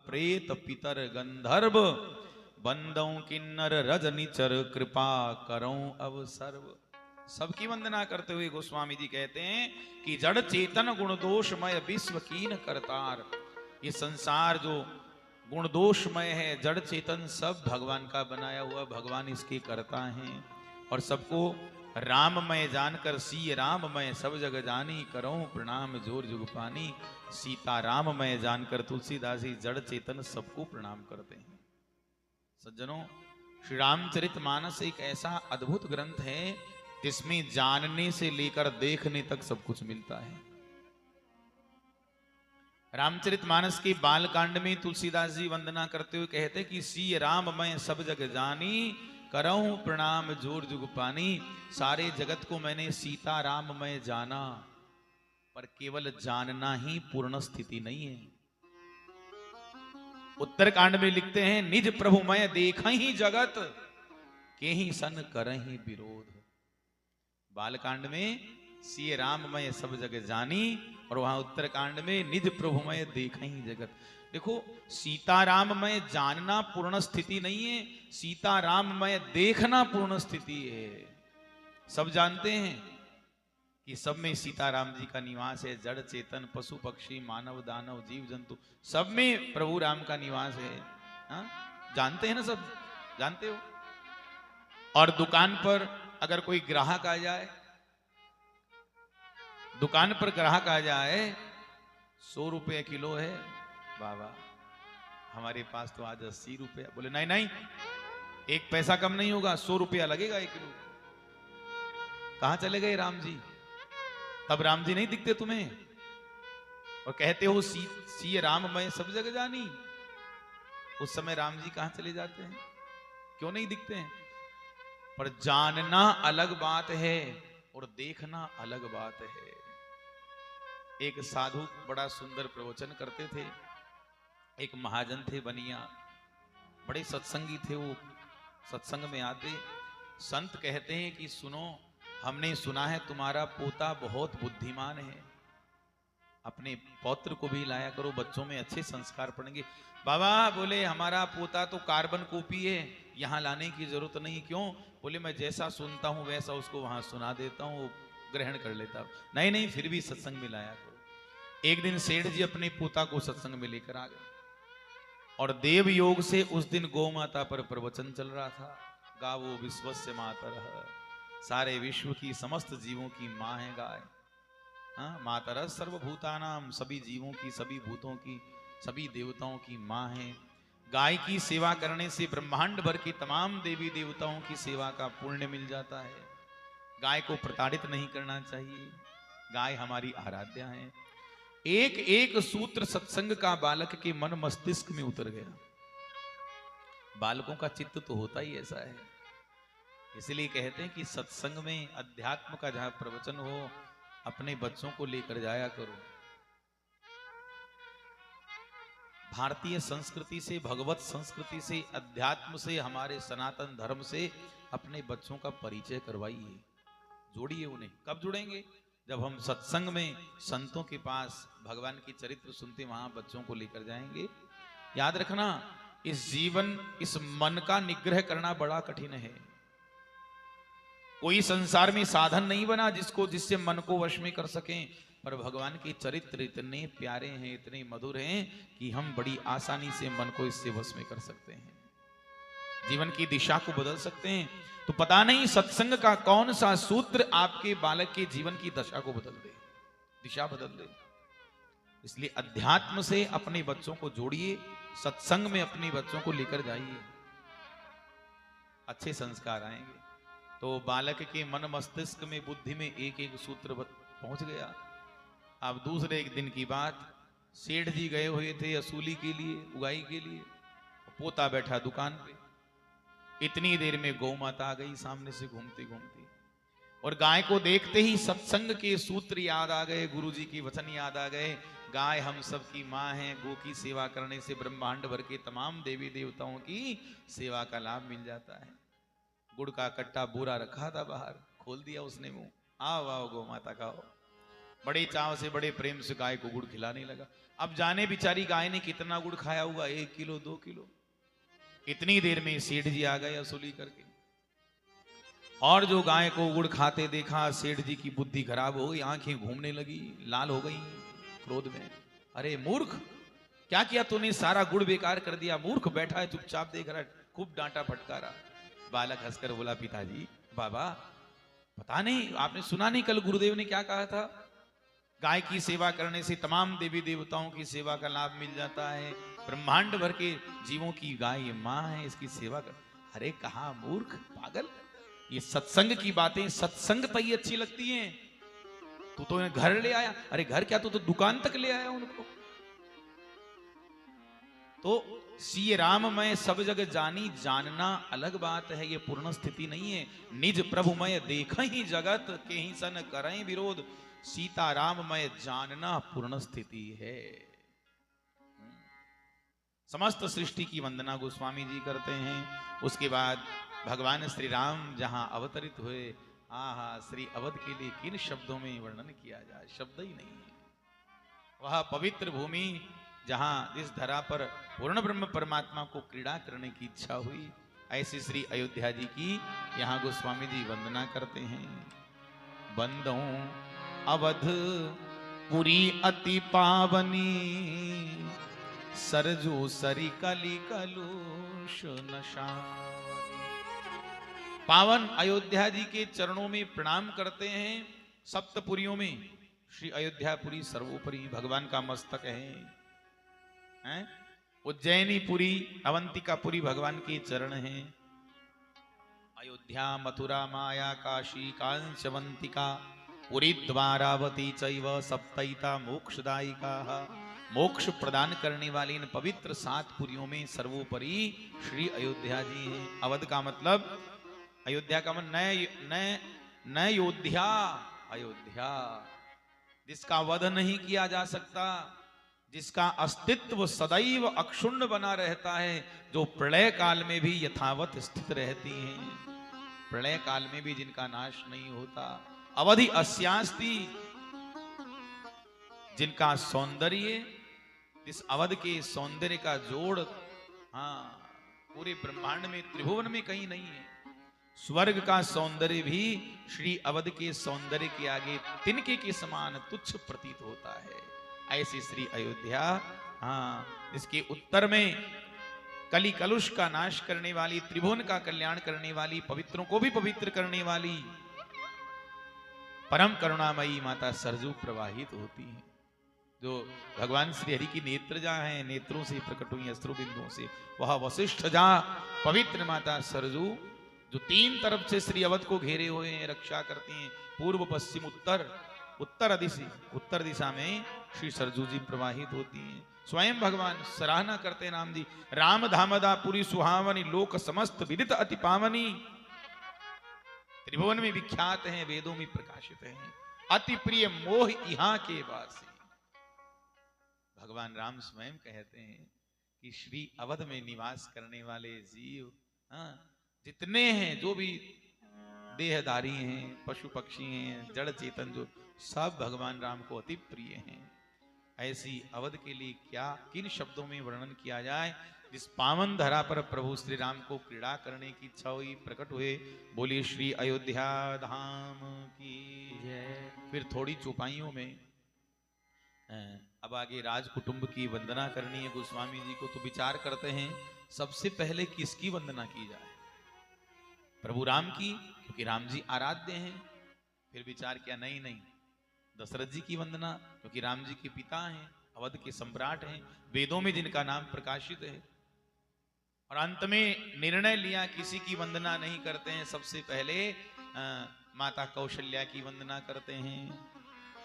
प्रेत पितर गंधर्व, बंदों किन्नर रजनिचर, कृपा करो अब सर्व। सबकी वंदना करते हुए गोस्वामी जी कहते हैं कि जड़ चेतन गुण दोषमय विश्व कीन करतार। ये संसार जो गुण दोषमय है, जड़ चेतन सब भगवान का बनाया हुआ, भगवान इसके करता हैं। और सबको राममय जानकर सी राममय सब जग जानी, करो प्रणाम जोर जुग पानी। सीता राममय जानकर तुलसीदास जी जड़ चेतन सबको प्रणाम करते हैं। सज्जनों, श्री रामचरितमानस एक ऐसा अद्भुत ग्रंथ है जिसमें जानने से लेकर देखने तक सब कुछ मिलता है। रामचरितमानस के बालकांड में तुलसीदास जी वंदना करते हुए कहते कि सी राम मैं सब जग जानी, करऊं प्रणाम जोर जुग पानी। सारे जगत को मैंने सीता राम मैं जाना, पर केवल जानना ही पूर्ण स्थिति नहीं है। उत्तरकांड में लिखते हैं निज प्रभु मैं देखा ही जगत, के ही सन करहि विरोध। बालकांड में सी राम मैं सब जग जानी, और वहां उत्तरकांड में निज प्रभु मैं देखा ही जगत। देखो, सीताराम में जानना पूर्ण स्थिति नहीं है, सीताराम में देखना पूर्ण स्थिति है। सब जानते हैं कि सब में सीताराम जी का निवास है। जड़ चेतन पशु पक्षी मानव दानव जीव जंतु सब में प्रभु राम का निवास है। हा? जानते हैं ना, सब जानते हो। और दुकान पर अगर कोई ग्राहक आ जाए, दुकान पर ग्राहक आ जाए, 100 रुपये किलो है बाबा, हमारे पास तो आज 80 रुपया। बोले नहीं नहीं, 1 पैसा कम नहीं होगा, 100 रुपया लगेगा 1 किलो। कहां चले गए राम जी? तब राम जी नहीं दिखते तुम्हें, और कहते हो सी राम मैं सब जगह जानी। उस समय राम जी कहां चले जाते हैं? क्यों नहीं दिखते हैं? पर जानना अलग बात है और देखना अलग बात है। एक साधु बड़ा सुंदर प्रवचन करते थे। एक महाजन थे बनिया, बड़े सत्संगी थे। वो सत्संग में आते, संत कहते हैं कि सुनो, हमने सुना है तुम्हारा पोता बहुत बुद्धिमान है, अपने पौत्र को भी लाया करो, बच्चों में अच्छे संस्कार पड़ेंगे। बाबा बोले हमारा पोता तो कार्बन कॉपी है, यहाँ लाने की जरूरत नहीं। क्यों? बोले मैं जैसा सुनता हूँ वैसा उसको वहां सुना देता हूँ, वो ग्रहण कर लेता। नहीं नहीं, फिर भी सत्संग में लाया करो। एक दिन सेठ जी अपने पोता को सत्संग में लेकर आ गए, और देव योग से उस दिन गौ माता पर प्रवचन चल रहा था। गावो विश्वस्य मातरः, सारे विश्व की समस्त जीवों की माँ है गाय। हाँ, मातरः सर्वभूतानाम, सभी जीवों की, सभी भूतों की, सभी देवताओं की माँ है। गाय की सेवा करने से ब्रह्मांड भर की तमाम देवी देवताओं की सेवा का पुण्य मिल जाता है। गाय को प्रताड़ित नहीं करना चाहिए, गाय हमारी आराध्या है। एक एक सूत्र सत्संग का बालक के मन मस्तिष्क में उतर गया। बालकों का चित्त तो होता ही ऐसा है। इसलिए कहते हैं कि सत्संग में अध्यात्म का जहां प्रवचन हो, अपने बच्चों को लेकर जाया करो। भारतीय संस्कृति से, भगवत संस्कृति से, अध्यात्म से, हमारे सनातन धर्म से अपने बच्चों का परिचय करवाइए, जोड़िए उन्हें। कब जुड़ेंगे? जब हम सत्संग में संतों के पास भगवान की चरित्र सुनते, वहां बच्चों को लेकर जाएंगे। याद रखना, इस जीवन, इस मन का निग्रह करना बड़ा कठिन है। कोई संसार में साधन नहीं बना जिससे मन को वश में कर सकें, पर भगवान के चरित्र इतने प्यारे हैं, इतने मधुर हैं कि हम बड़ी आसानी से मन को इससे वश में कर सकते हैं, जीवन की दिशा को बदल सकते हैं। तो पता नहीं सत्संग का कौन सा सूत्र आपके बालक के जीवन की दशा को बदल दे, दिशा बदल दे। इसलिए अध्यात्म से अपने बच्चों को जोड़िए, सत्संग में अपने बच्चों को लेकर जाइए, अच्छे संस्कार आएंगे। तो बालक के मन मस्तिष्क में, बुद्धि में एक एक सूत्र पहुंच गया। अब दूसरे एक दिन की बात, सेठ जी गए हुए थे असूली के लिए, उगाई के लिए। पोता बैठा दुकान पे, इतनी देर में गौ माता आ गई सामने से घूमती घूमती, और गाय को देखते ही सत्संग के सूत्र याद आ गए, गुरुजी की वचन याद आ गए। गाय हम सब की माँ है, गौ की सेवा करने से ब्रह्मांड भर के तमाम देवी देवताओं की सेवा का लाभ मिल जाता है। गुड़ का कट्टा बोरा रखा था बाहर, खोल दिया उसने मुंह, आओ आओ गौ माता खाओ। बड़े चाव से बड़े प्रेम से गाय को गुड़ खिलाने लगा। अब जाने बेचारी गाय ने कितना गुड़ खाया होगा, 1 किलो 2 किलो। इतनी देर में सेठ जी आ गए वसूली करके, और जो गाय को गुड़ खाते देखा सेठ जी की बुद्धि खराब हो गई, आंखें घूमने लगी, लाल हो गई क्रोध में। अरे मूर्ख, क्या किया तूने, सारा गुड़ बेकार कर दिया, मूर्ख बैठा है चुपचाप देख रहा है। खूब डांटा फटकारा। बालक हंसकर बोला, पिताजी बाबा पता नहीं, आपने सुना नहीं कल गुरुदेव ने क्या कहा था, गाय की सेवा करने से तमाम देवी देवताओं की सेवा का लाभ मिल जाता है, ब्रह्मांड भर के जीवों की गाय ये माँ है, इसकी सेवा कर। अरे कहा मूर्ख पागल, ये सत्संग की बातें सत्संगता ही अच्छी लगती हैं। तू तो इन्हें घर ले आया। अरे घर क्या, तू तो दुकान तक ले आया उनको। तो सी राममय सब जग जानी, जानना अलग बात है, ये पूर्ण स्थिति नहीं है। निज प्रभुमय देख ही जगत के ही सन करें विरोध, सीता राममय जानना पूर्ण स्थिति है। समस्त सृष्टि की वंदना गोस्वामी जी करते हैं। उसके बाद भगवान श्री राम जहां अवतरित हुए, आहा, श्री अवध के लिए किन शब्दों में वर्णन किया जाए, शब्द ही नहीं है। वह पवित्र भूमि जहां जिस धरा पर पूर्ण ब्रह्म परमात्मा को क्रीड़ा करने की इच्छा हुई, ऐसी श्री अयोध्या जी की यहाँ गोस्वामी जी वंदना करते हैं। बंदों अवध पुरी अति पावनी, सरजू सरी कली कलुष नशावनी। पावन अयोध्या जी के चरणों में प्रणाम करते हैं। सप्तपुरियों में श्री अयोध्यापुरी सर्वोपरि भगवान का मस्तक है। उज्जैनीपुरी अवंतिकापुरी भगवान के चरण हैं। अयोध्या मथुरा माया काशी कांचवंतिका पुरी द्वारावती चैव सप्तैता मोक्षदायिका। मोक्ष प्रदान करने वाली इन पवित्र 7 पुरियों में सर्वोपरि श्री अयोध्या जी हैं। अवध का मतलब, अयोध्या का मतलब नय योध्या, अयोध्या जिसका वध नहीं किया जा सकता, जिसका अस्तित्व सदैव अक्षुण्ण बना रहता है, जो प्रलय काल में भी यथावत स्थित रहती हैं, प्रलय काल में भी जिनका नाश नहीं होता। अवधि अस्यास्ति, जिनका सौंदर्य, इस अवध के सौंदर्य का जोड़ पूरे ब्रह्मांड में त्रिभुवन में कहीं नहीं है। स्वर्ग का सौंदर्य भी श्री अवध के सौंदर्य के आगे तिनके के समान तुच्छ प्रतीत होता है। ऐसी श्री अयोध्या, इसके उत्तर में कली कलुष का नाश करने वाली, त्रिभुवन का कल्याण करने वाली, पवित्रों को भी पवित्र करने वाली परम करुणामयी माता सरजू प्रवाहित होती है। जो भगवान श्री हरि की नेत्र जहाँ है, नेत्रों से प्रकट हुई अश्रु बिंदुओं से, वह वशिष्ठ जहाँ पवित्र माता सरजू, जो 3 तरफ से श्री अवध को घेरे हुए हैं, रक्षा करती हैं, पूर्व पश्चिम उत्तर दिशा में श्री सरजू जी प्रवाहित होती हैं। स्वयं भगवान सराहना करते राम जी, राम धामदा पुरी सुहावनी, लोक समस्त विदित अति पावनी। त्रिभुवन में विख्यात हैं, वेदों में प्रकाशित हैं, अति प्रिय मोह यहाँ के वासी। भगवान राम स्वयं कहते हैं कि श्री अवध में निवास करने वाले जीव जितने हैं, जो भी देहधारी हैं, पशु पक्षी हैं, जड़ चेतन, जो सब भगवान राम को अति प्रिय हैं। ऐसी अवध के लिए क्या किन शब्दों में वर्णन किया जाए, जिस पावन धरा पर प्रभु श्री राम को क्रीड़ा करने की इच्छा हुई, प्रकट हुए। बोलिए श्री अयोध्या धाम की जय। फिर थोड़ी चौपाइयों में अब आगे राज कुटुंब की वंदना करनी है गोस्वामी जी को, तो विचार करते हैं सबसे पहले किसकी वंदना की जाए। प्रभु राम की, क्योंकि राम जी आराध्य हैं। फिर विचार किया, नहीं दशरथ जी की वंदना, क्योंकि राम जी के पिता हैं, अवध के सम्राट हैं, वेदों में जिनका नाम प्रकाशित है। और अंत में निर्णय लिया किसी की वंदना नहीं करते हैं, सबसे पहले माता कौशल्या की वंदना करते हैं।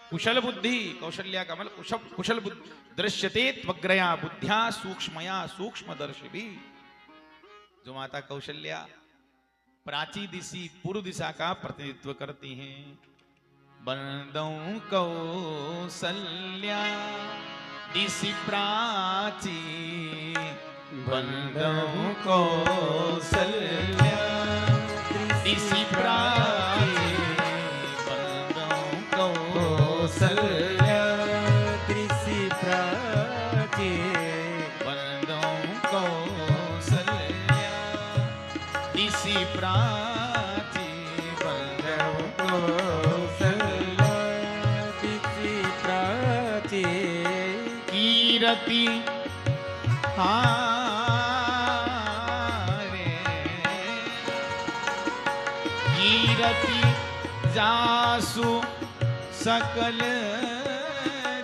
कुशल बुद्धि, कौशल्या का मतलब कुशल बुद्धि, दृश्यते त्वग्रया बुद्ध्या सूक्ष्मया सूक्ष्मदर्शी। जो माता कौशल्या प्राची दिशी पूर्व दिशा का प्रतिनिधित्व करती हैं। बंदौ कौशल्या दिशि प्राची, बंदौ कौशल्या दिशि प्राची, बंदौ कौशल्या दिशि प्राची बंदव कौसल्या दिशि प्राची कीरति हारे कीरति जासु सकल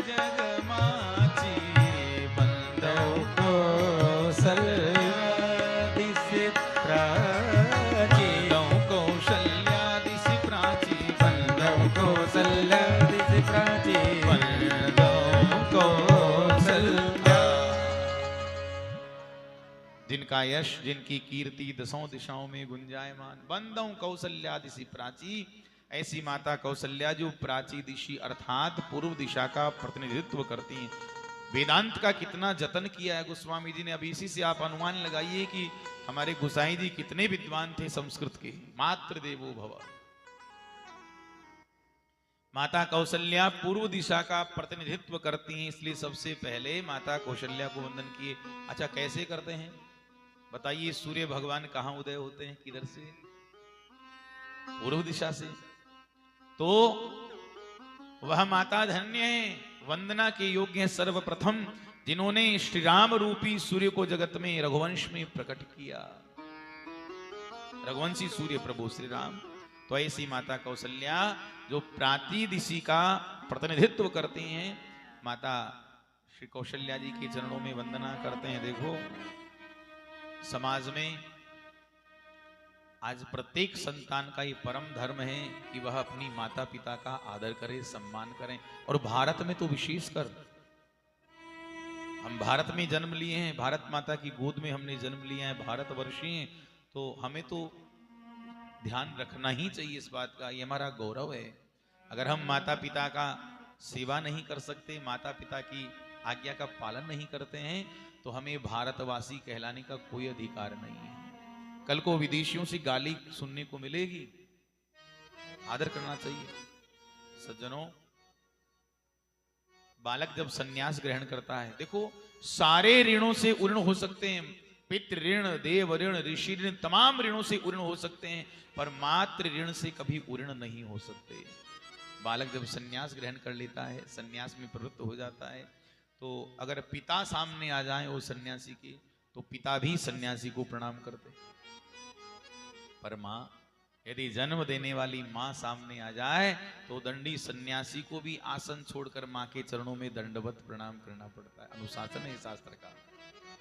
जगमाची बंदव कौसल्या दिशि प्राची कौशल्या दिशि प्राची बंदव कौसल्या दिशि प्राची जिनका यश जिनकी कीर्ति दसों दिशाओं में गुंजायमान बंदों कौशल्या दिशि प्राची ऐसी माता कौशल्या जो प्राची दिशि अर्थात पूर्व दिशा का प्रतिनिधित्व करती हैं। वेदांत का कितना जतन किया है गोस्वामी जी ने। अभी इसी से आप अनुमान लगाइए कि हमारे गोसाई जी कितने विद्वान थे संस्कृत के। मात्र देवो भव। माता कौशल्या पूर्व दिशा का प्रतिनिधित्व करती हैं, इसलिए सबसे पहले माता कौशल्या को वंदन किए। अच्छा, कैसे करते हैं बताइए? सूर्य भगवान कहां उदय होते हैं? किधर से? पूर्व दिशा से। तो वह माता धन्य है, वंदना के योग्य है सर्वप्रथम, जिन्होंने श्री राम रूपी सूर्य को जगत में रघुवंश में प्रकट किया। रघुवंशी सूर्य प्रभु श्री राम। तो ऐसी माता कौशल्या जो प्राची दिशि का प्रतिनिधित्व करती हैं, माता श्री कौशल्या जी के चरणों में वंदना करते हैं। देखो, समाज में आज प्रत्येक संतान का ये परम धर्म है कि वह अपनी माता पिता का आदर करे, सम्मान करें। और भारत में तो विशेषकर, हम भारत में जन्म लिए हैं, भारत माता की गोद में हमने जन्म लिया है, भारतवर्षीय हैं, तो हमें तो ध्यान रखना ही चाहिए इस बात का। ये हमारा गौरव है। अगर हम माता पिता का सेवा नहीं कर सकते, माता पिता की आज्ञा का पालन नहीं करते हैं, तो हमें भारतवासी कहलाने का कोई अधिकार नहीं है। कल को विदेशियों से गाली सुनने को मिलेगी। आदर करना चाहिए। सज्जनों, बालक जब सन्यास ग्रहण करता है, देखो सारे ऋणों से उर्ण हो सकते हैं, पितृ ऋण, देव ऋण, ऋषि ऋण, तमाम ऋणों से उर्ण हो सकते हैं, पर मातृ ऋण से कभी उर्ण नहीं हो सकते। बालक जब सन्यास ग्रहण कर लेता है, सन्यास में प्रवृत्त हो जाता है, तो अगर पिता सामने आ जाए वो सन्यासी के, तो पिता भी सन्यासी को प्रणाम करते। पर माँ, यदि जन्म देने वाली माँ सामने आ जाए, तो दंडी सन्यासी को भी आसन छोड़कर माँ के चरणों में दंडवत प्रणाम करना पड़ता है। अनुशासन है शास्त्र का।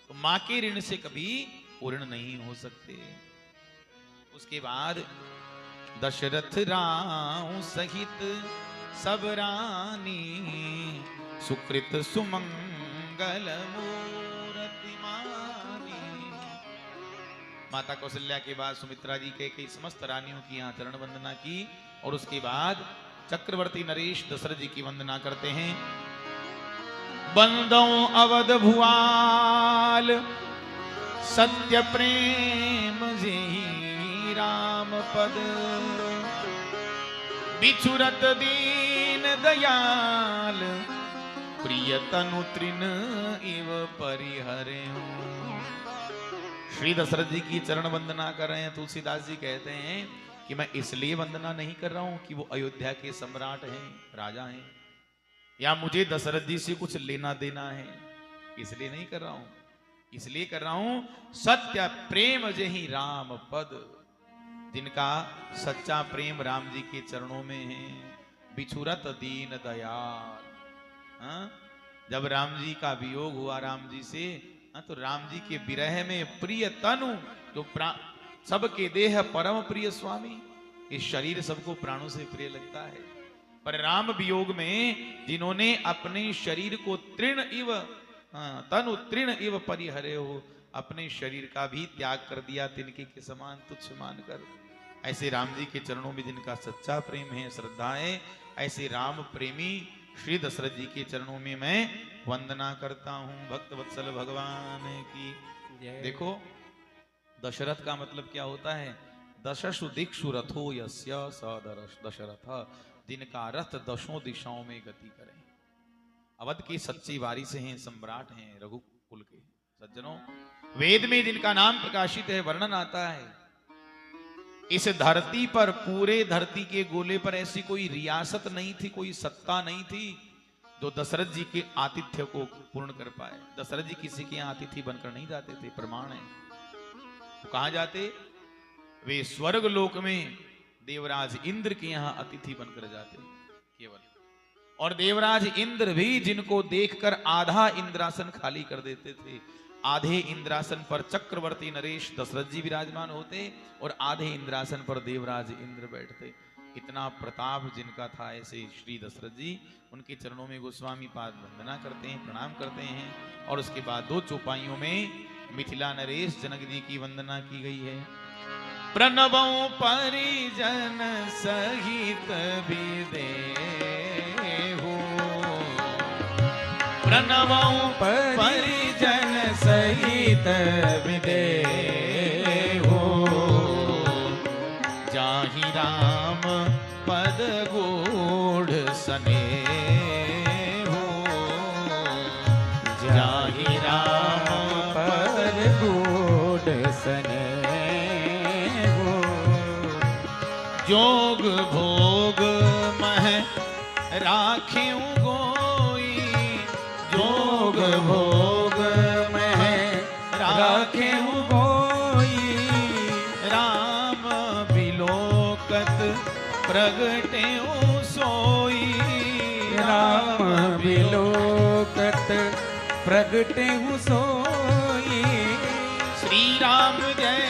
तो माँ के ऋण से कभी पूर्ण नहीं हो सकते। उसके बाद दशरथ राम सहित सब रानी, सुकृत सुमंगल मूर्ति मानी। माता कौशल्या के बाद सुमित्रा जी के कई समस्त रानियों की यहाँ चरण वंदना की, और उसके बाद चक्रवर्ती नरेश दशरथ जी की वंदना करते हैं। बंदों अवध भुआल सत्य प्रेम जी राम पद, बिछुरत दीन दयाल प्रिय तनु तृण इव परिहरे। श्री दशरथ जी की चरण वंदना कर रहे हैं। तुलसीदास जी कहते हैं कि मैं इसलिए वंदना नहीं कर रहा हूं कि वो अयोध्या के सम्राट हैं, राजा हैं, या मुझे दशरथ जी से कुछ लेना देना है, इसलिए नहीं कर रहा हूं। इसलिए कर रहा हूं सत्य प्रेम जही राम पद, जिनका सच्चा प्रेम राम जी के चरणों में है। बिछुरत दीन दयाल, जब राम जी का वियोग हुआ राम जी से, तो राम जी के विरह में प्रिय तनु, जो सबके देह परम प्रिय स्वामी, इस शरीर सबको प्राणों से प्रिय लगता है, पर राम वियोग में जिन्होंने अपने शरीर को तृण इव तनु तृण इव परिहरे हो, अपने शरीर का भी त्याग कर दिया तिनके के समान तुच्छ मानकर। ऐसे राम जी के चरणों में जिनका सच्चा प्रेम है, श्रद्धा है, ऐसे राम प्रेमी श्री दशरथ जी के चरणों में मैं वंदना करता हूं। भक्त वत्सल भगवान की। देखो, दशरथ का मतलब क्या होता है? दशसु दिक्षु रथो यस्य स दशरथ, जिनका रथ दशों दिशाओं में गति करे। अवध की सच्ची वारी से हैं, सम्राट हैं, रघुकुल के। सज्जनों, वेद में जिनका नाम प्रकाशित है, वर्णन आता है इस धरती पर, पूरे धरती के गोले पर ऐसी कोई रियासत नहीं थी, कोई सत्ता नहीं थी जो दशरथ जी के आतिथ्य को पूर्ण कर पाए। दशरथ जी किसी के यहाँ अतिथि बनकर नहीं जाते थे, प्रमाण है। तो कहां जाते? वे स्वर्ग लोक में देवराज इंद्र के यहाँ अतिथि बनकर जाते केवल। और देवराज इंद्र भी जिनको देखकर आधा इंद्रासन खाली कर देते थे। आधे इंद्रासन पर चक्रवर्ती नरेश दशरथ जी विराजमान होते और आधे इंद्रासन पर देवराज इंद्र बैठते। इतना प्रताप जिनका था ऐसे श्री दशरथ जी, उनके चरणों में गोस्वामी पाद वंदना करते हैं, प्रणाम करते हैं। और उसके बाद 2 चौपाइयों में मिथिला नरेश जनक जी की वंदना की गई है। प्रणवों परिजन सहित विदेहु, प्रणवों परिजन सहित विदेहु, जाहि राम पद गूढ़ सनेहु, जाहि राम पद गूढ़ सनेहु, जोग भोग मह राख्यूं गोई, जोग भोग मह राख्यूं गोई, राम बिलोकत प्रगट्यूं सोई, राम बिलोकत प्रगट्यूं सोई। श्री राम जय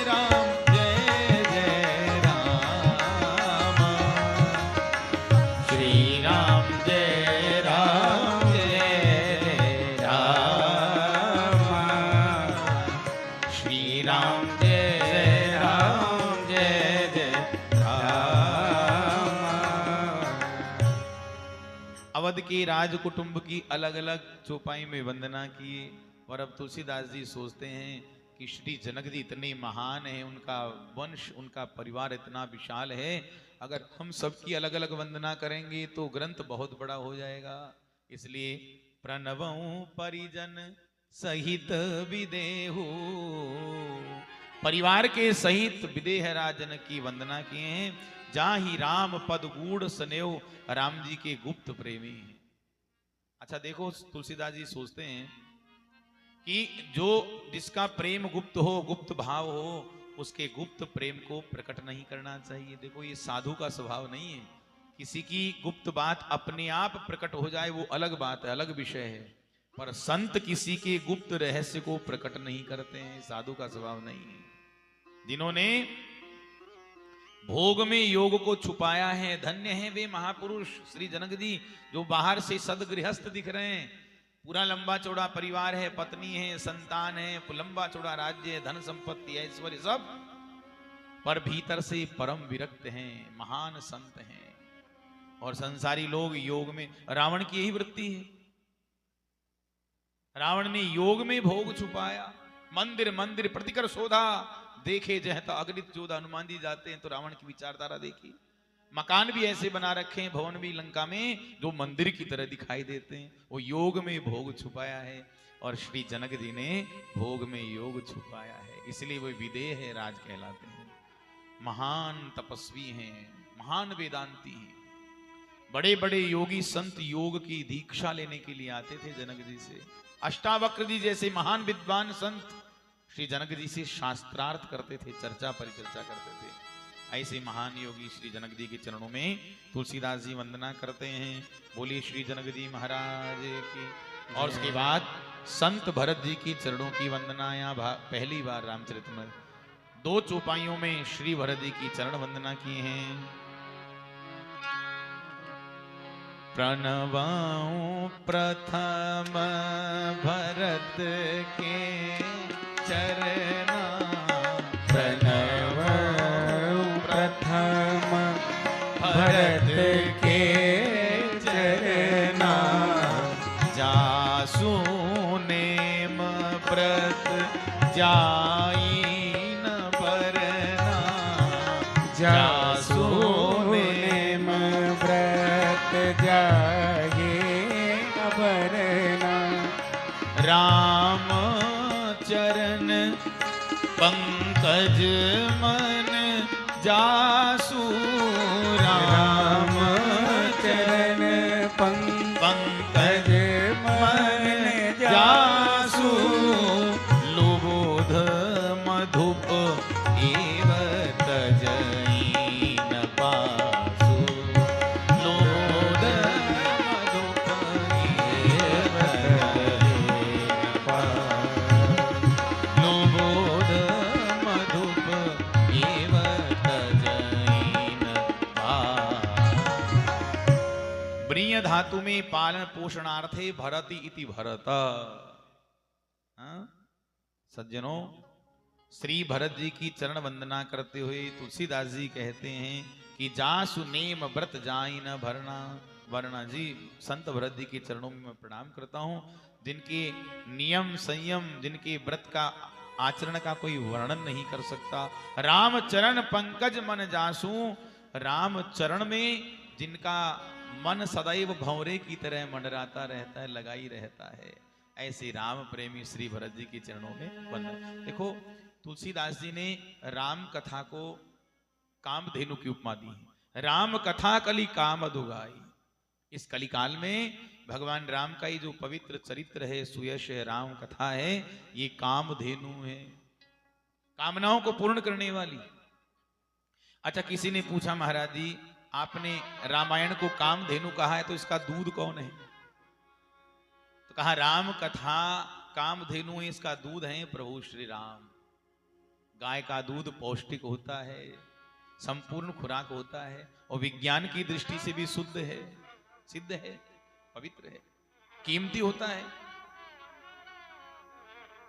राम अवध के राज कुटुंब की अलग अलग चौपाई में वंदना किए। और अब तुलसीदास जी सोचते हैं कि श्री जनक जी इतने महान हैं, उनका वंश, उनका परिवार इतना विशाल है, अगर हम सबकी अलग अलग वंदना करेंगे तो ग्रंथ बहुत बड़ा हो जाएगा। इसलिए प्रणवों परिजन सहित विदेहु, परिवार के सहित विदेह राजन की वंदना किए हैं। जाहि राम पद गूढ़ सनेव, राम जी के गुप्त प्रेमी हैं। अच्छा देखो, तुलसीदास जी सोचते हैं कि जो जिसका प्रेम गुप्त हो, गुप्त भाव हो, उसके गुप्त प्रेम को प्रकट नहीं करना चाहिए। देखो ये साधु का स्वभाव नहीं है। किसी की गुप्त बात अपने आप प्रकट हो जाए वो अलग बात है, अलग विषय है, पर संत किसी के गुप्त रहस्य को प्रकट नहीं करते हैं, साधु का स्वभाव नहीं है। जिन्होंने भोग में योग को छुपाया है, धन्य है वे महापुरुष श्री जनक जी, जो बाहर से सदगृहस्थ दिख रहे हैं, पूरा लंबा चौड़ा परिवार है, पत्नी है, संतान है, लंबा चौड़ा राज्य है, धन संपत्ति, ऐश्वर्य सब, पर भीतर से परम विरक्त हैं, महान संत हैं। और संसारी लोग योग में, रावण की यही वृत्ति है। रावण ने योग में भोग छुपाया, मंदिर मंदिर प्रतिकर शोधा, देखे जहता अगणित जोधा, हनुमान जी जाते हैं तो रावण की विचारधारा देखी। मकान भी ऐसे बना रखे हैं, भवन भी लंका में, जो मंदिर की तरह दिखाई देते हैं। वो योग में भोग छुपाया है, और श्री जनक जी ने भोग में योग छुपाया है, इसलिए वो विदेह है राज कहलाते हैं। महान तपस्वी हैं, महान वेदांती हैं, बड़े बड़े योगी संत योग की दीक्षा लेने के लिए आते थे जनक जी से। अष्टावक्र जी जैसे महान विद्वान संत श्री जनक जी से शास्त्रार्थ करते थे, चर्चा परिचर्चा करते थे। ऐसे महान योगी श्री जनक जी के चरणों में तुलसीदास जी वंदना करते हैं। बोलिए श्री जनक जी महाराज की। और उसके बाद संत भरत जी की चरणों की वंदना यहाँ पहली बार रामचरितमानस 2 चौपाइयों में श्री भरत जी की चरण वंदना किए हैं। प्रणवाऊं प्रथम भरत के चरना, प्रणवाऊं प्रथम भरत के चरना, जासु नेम व्रत जाईन बरना, जासु नेम व्रत जाये बरना, राम चरण पंकज मन जासु राम चरण पंकज मन जासु लोबोध मधुप एव तजई न पासु लोबोध मधुप एव तजई न पासु लोबोध मधुप एव तजई न पासु। ब्रीय धातु में पालन पोषणार्थे भरति इति भरत। हाँ? सज्जनों, श्री भरत जी की चरण वंदना करते हुए तुलसीदास जी कहते हैं कि जासु नेम व्रत जाई न भरना। वरना जी, संत भरत जी के चरणों में मैं प्रणाम करता हूँ, जिनके नियम संयम, जिनके व्रत का आचरण का कोई वर्णन नहीं कर सकता। राम चरण पंकज मन जासु, राम चरण में जिनका मन सदैव भंवरे की तरह मंडराता रहता है, लगा ही रहता है, ऐसे राम प्रेमी श्री भरत जी के चरणों में वंदन। देखो, तुलसीदास जी ने राम कथा को कामधेनु की उपमा दी है। राम कथा कली काम दुगाई। इस कलिकाल में भगवान राम का ये जो पवित्र चरित्र है, सुयश है, राम कथा है, ये कामधेनु है, कामनाओं को पूर्ण करने वाली। अच्छा, किसी ने पूछा, महाराज जी आपने रामायण को कामधेनु कहा है, तो इसका दूध कौन है? तो कहा राम कथा कामधेनु है, इसका दूध है प्रभु श्री राम। गाय का दूध पौष्टिक होता है, संपूर्ण खुराक होता है, और विज्ञान की दृष्टि से भी शुद्ध है, सिद्ध है, पवित्र है, कीमती होता है।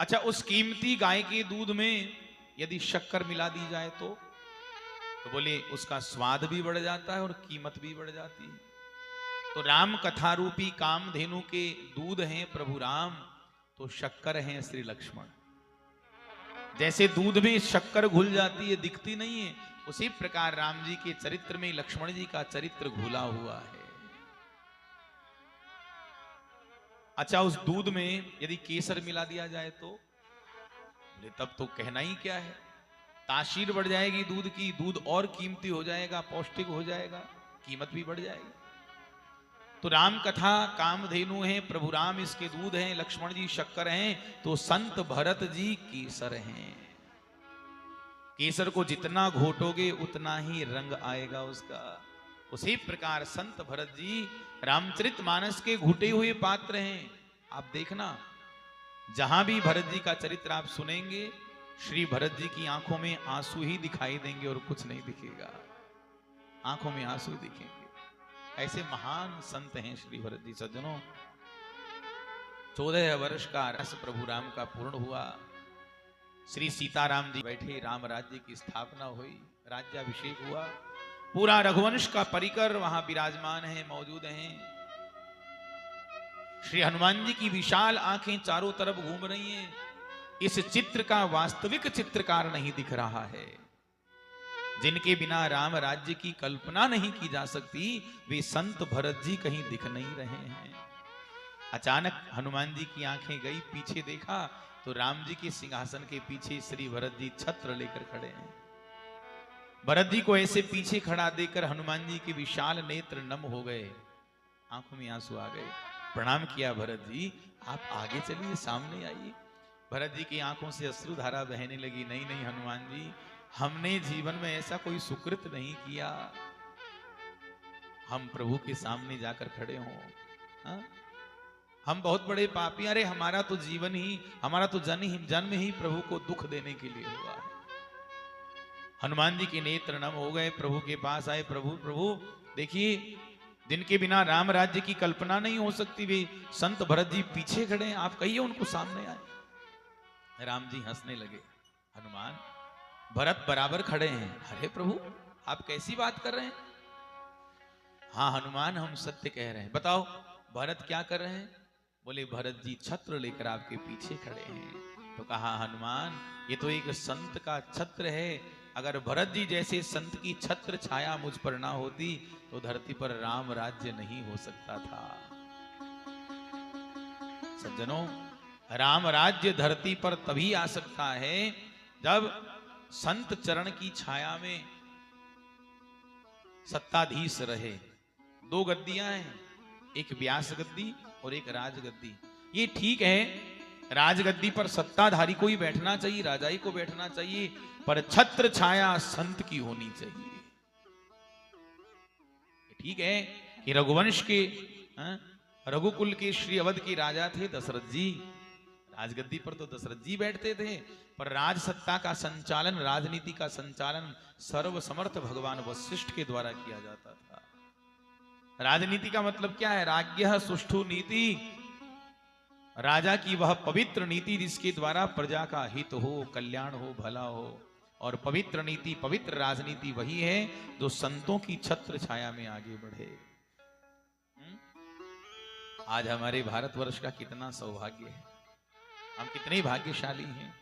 अच्छा, उस कीमती गाय के दूध में यदि शक्कर मिला दी जाए तो बोले उसका स्वाद भी बढ़ जाता है और कीमत भी बढ़ जाती है। तो राम कथा रूपी कामधेनु के दूध हैं प्रभु राम, तो शक्कर हैं श्री लक्ष्मण। जैसे दूध में शक्कर घुल जाती है, दिखती नहीं है, उसी प्रकार राम जी के चरित्र में लक्ष्मण जी का चरित्र घुला हुआ है। अच्छा, उस दूध में यदि केसर मिला दिया जाए तो बोले तब तो कहना ही क्या है, तासीर बढ़ जाएगी दूध की, दूध और कीमती हो जाएगा, पौष्टिक हो जाएगा, कीमत भी बढ़ जाएगी। तो राम कथा कामधेनु है, प्रभु राम इसके दूध हैं, लक्ष्मण जी शक्कर हैं, तो संत भरत जी केसर हैं। केसर को जितना घोटोगे उतना ही रंग आएगा उसका। उसी प्रकार संत भरत जी रामचरितमानस के घुटे हुए पात्र हैं। आप देखना, जहां भी भरत जी का चरित्र आप सुनेंगे, श्री भरत जी की आंखों में आंसू ही दिखाई देंगे और कुछ नहीं दिखेगा, आंखों में आंसू दिखेंगे। ऐसे महान संत हैं श्री भरत जी। सज्जनों, 14 वर्ष का रस प्रभु राम का पूर्ण हुआ। श्री सीताराम जी बैठे, राम राज्य की स्थापना हुई, राज्याभिषेक हुआ, पूरा रघुवंश का परिकर वहां विराजमान है, मौजूद हैं। श्री हनुमान जी की विशाल आंखें चारों तरफ घूम रही हैं। इस चित्र का वास्तविक चित्रकार नहीं दिख रहा है, जिनके बिना राम राज्य की कल्पना नहीं की जा सकती, वे संत भरत जी कहीं दिख नहीं रहे हैं। अचानक हनुमान जी की आंखें गई, पीछे देखा तो राम जी के सिंहासन के पीछे श्री भरत जी छत्र लेकर खड़े हैं। भरत जी को ऐसे पीछे खड़ा देखकर हनुमान जी के विशाल नेत्र नम हो गए, आंखों में आंसू आ गए। प्रणाम किया, भरत जी आप आगे चलिए, सामने आइए। भरत जी की आंखों से अश्रुधारा बहने लगी। नहीं नहीं हनुमान जी, हमने जीवन में ऐसा कोई सुकृत नहीं किया, हम प्रभु के सामने जाकर खड़े हों। हाँ? हम बहुत बड़े पापी, अरे हमारा तो जीवन ही, हमारा तो जन्म ही प्रभु को दुख देने के लिए हुआ है। हनुमान जी के नेत्र नम हो गए, प्रभु के पास आए। प्रभु देखिए, जिनके बिना राम राज्य की कल्पना नहीं हो सकती, वे संत भरत जी पीछे खड़े हैं, आप कहिए उनको सामने आए। राम जी हंसने लगे। हनुमान, भरत बराबर खड़े हैं। अरे प्रभु, आप कैसी बात कर रहे हैं? हाँ हनुमान, हम सत्य कह रहे हैं। बताओ भरत क्या कर रहे हैं? बोले भरत जी छत्र लेकर आपके पीछे खड़े हैं। तो कहा हनुमान, ये तो एक संत का छत्र है, अगर भरत जी जैसे संत की छत्र छाया मुझ पर ना होती तो धरती पर राम राज्य नहीं हो सकता था। सज्जनों, राम राज्य धरती पर तभी आ सकता है जब संत चरण की छाया में सत्ताधीश रहे। 2 गद्दियां हैं, एक व्यास गद्दी और एक राजगद्दी। ये ठीक है, राजगद्दी पर सत्ताधारी को ही बैठना चाहिए, राजा ही को बैठना चाहिए, पर छत्र छाया संत की होनी चाहिए। ठीक है कि रघुवंश के रघुकुल के श्री अवध के राजा थे दशरथ जी, राजगद्दी पर तो दशरथ जी बैठते थे, पर राज सत्ता का संचालन, राजनीति का संचालन सर्वसमर्थ भगवान वशिष्ठ के द्वारा किया जाता था। राजनीति का मतलब क्या है? राज्ञः सुष्ठु नीति, राजा की वह पवित्र नीति जिसके द्वारा प्रजा का हित हो, कल्याण हो, भला हो। और पवित्र नीति, पवित्र राजनीति वही है जो संतों की छत्र छाया में आगे बढ़े। आज हमारे भारतवर्ष का कितना सौभाग्य है, हम कितने भाग्यशाली हैं।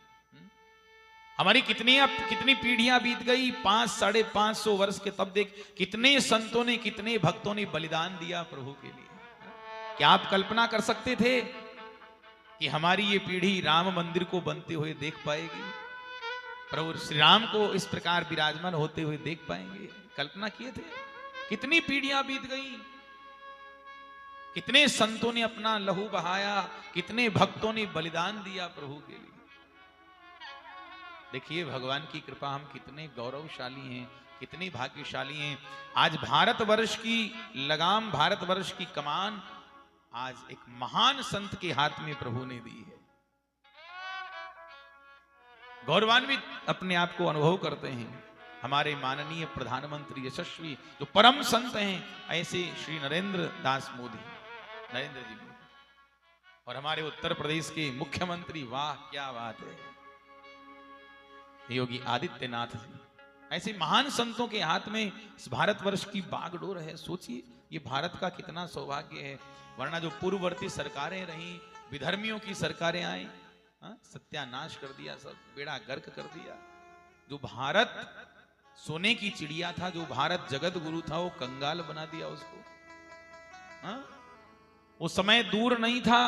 हमारी कितनी पीढ़ियां बीत गई, 500-550 वर्ष के, तब देख कितने संतों ने, कितने भक्तों ने बलिदान दिया प्रभु के लिए। क्या आप कल्पना कर सकते थे कि हमारी ये पीढ़ी राम मंदिर को बनते हुए देख पाएगी, प्रभु श्री राम को इस प्रकार विराजमान होते हुए देख पाएंगे? कल्पना किए थे? कितनी पीढ़ियां बीत गई, कितने संतों ने अपना लहू बहाया, कितने भक्तों ने बलिदान दिया प्रभु के लिए। देखिए भगवान की कृपा, हम कितने गौरवशाली हैं, कितने भाग्यशाली हैं। आज भारतवर्ष की लगाम, भारतवर्ष की कमान आज एक महान संत के हाथ में प्रभु ने दी है। गौरवान्वित अपने आप को अनुभव करते हैं हमारे माननीय प्रधानमंत्री यशस्वी जो परम संत हैं, ऐसे श्री नरेंद्र दास मोदी, नरेंद्र जी मोदी, और हमारे उत्तर प्रदेश के मुख्यमंत्री, वाह क्या बात है, योगी आदित्यनाथ जी। ऐसे महान संतों के हाथ में इस भारतवर्ष की बागडोर है। सोचिए ये भारत का कितना सौभाग्य है, वरना जो पूर्ववर्ती सरकारें रहीं, विधर्मियों की सरकारें आई, सत्यानाश कर दिया, सब बेड़ा गर्क कर दिया। जो भारत सोने की चिड़िया था, जो भारत जगत गुरु था, वो कंगाल बना दिया उसको। वो समय दूर नहीं था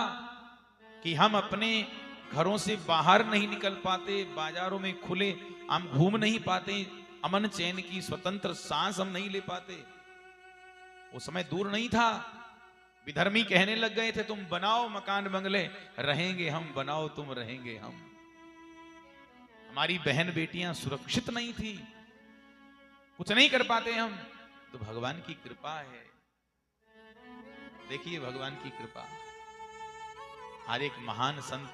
कि हम अपने घरों से बाहर नहीं निकल पाते, बाजारों में खुले हम घूम नहीं पाते, अमन चैन की स्वतंत्र सांस हम नहीं ले पाते। वो समय दूर नहीं था। विधर्मी कहने लग गए थे, तुम बनाओ मकान बंगले, रहेंगे हम, बनाओ तुम, रहेंगे हम। हमारी बहन बेटियां सुरक्षित नहीं थी, कुछ नहीं कर पाते हम। तो भगवान की कृपा है, देखिए भगवान की कृपा। आज एक महान संत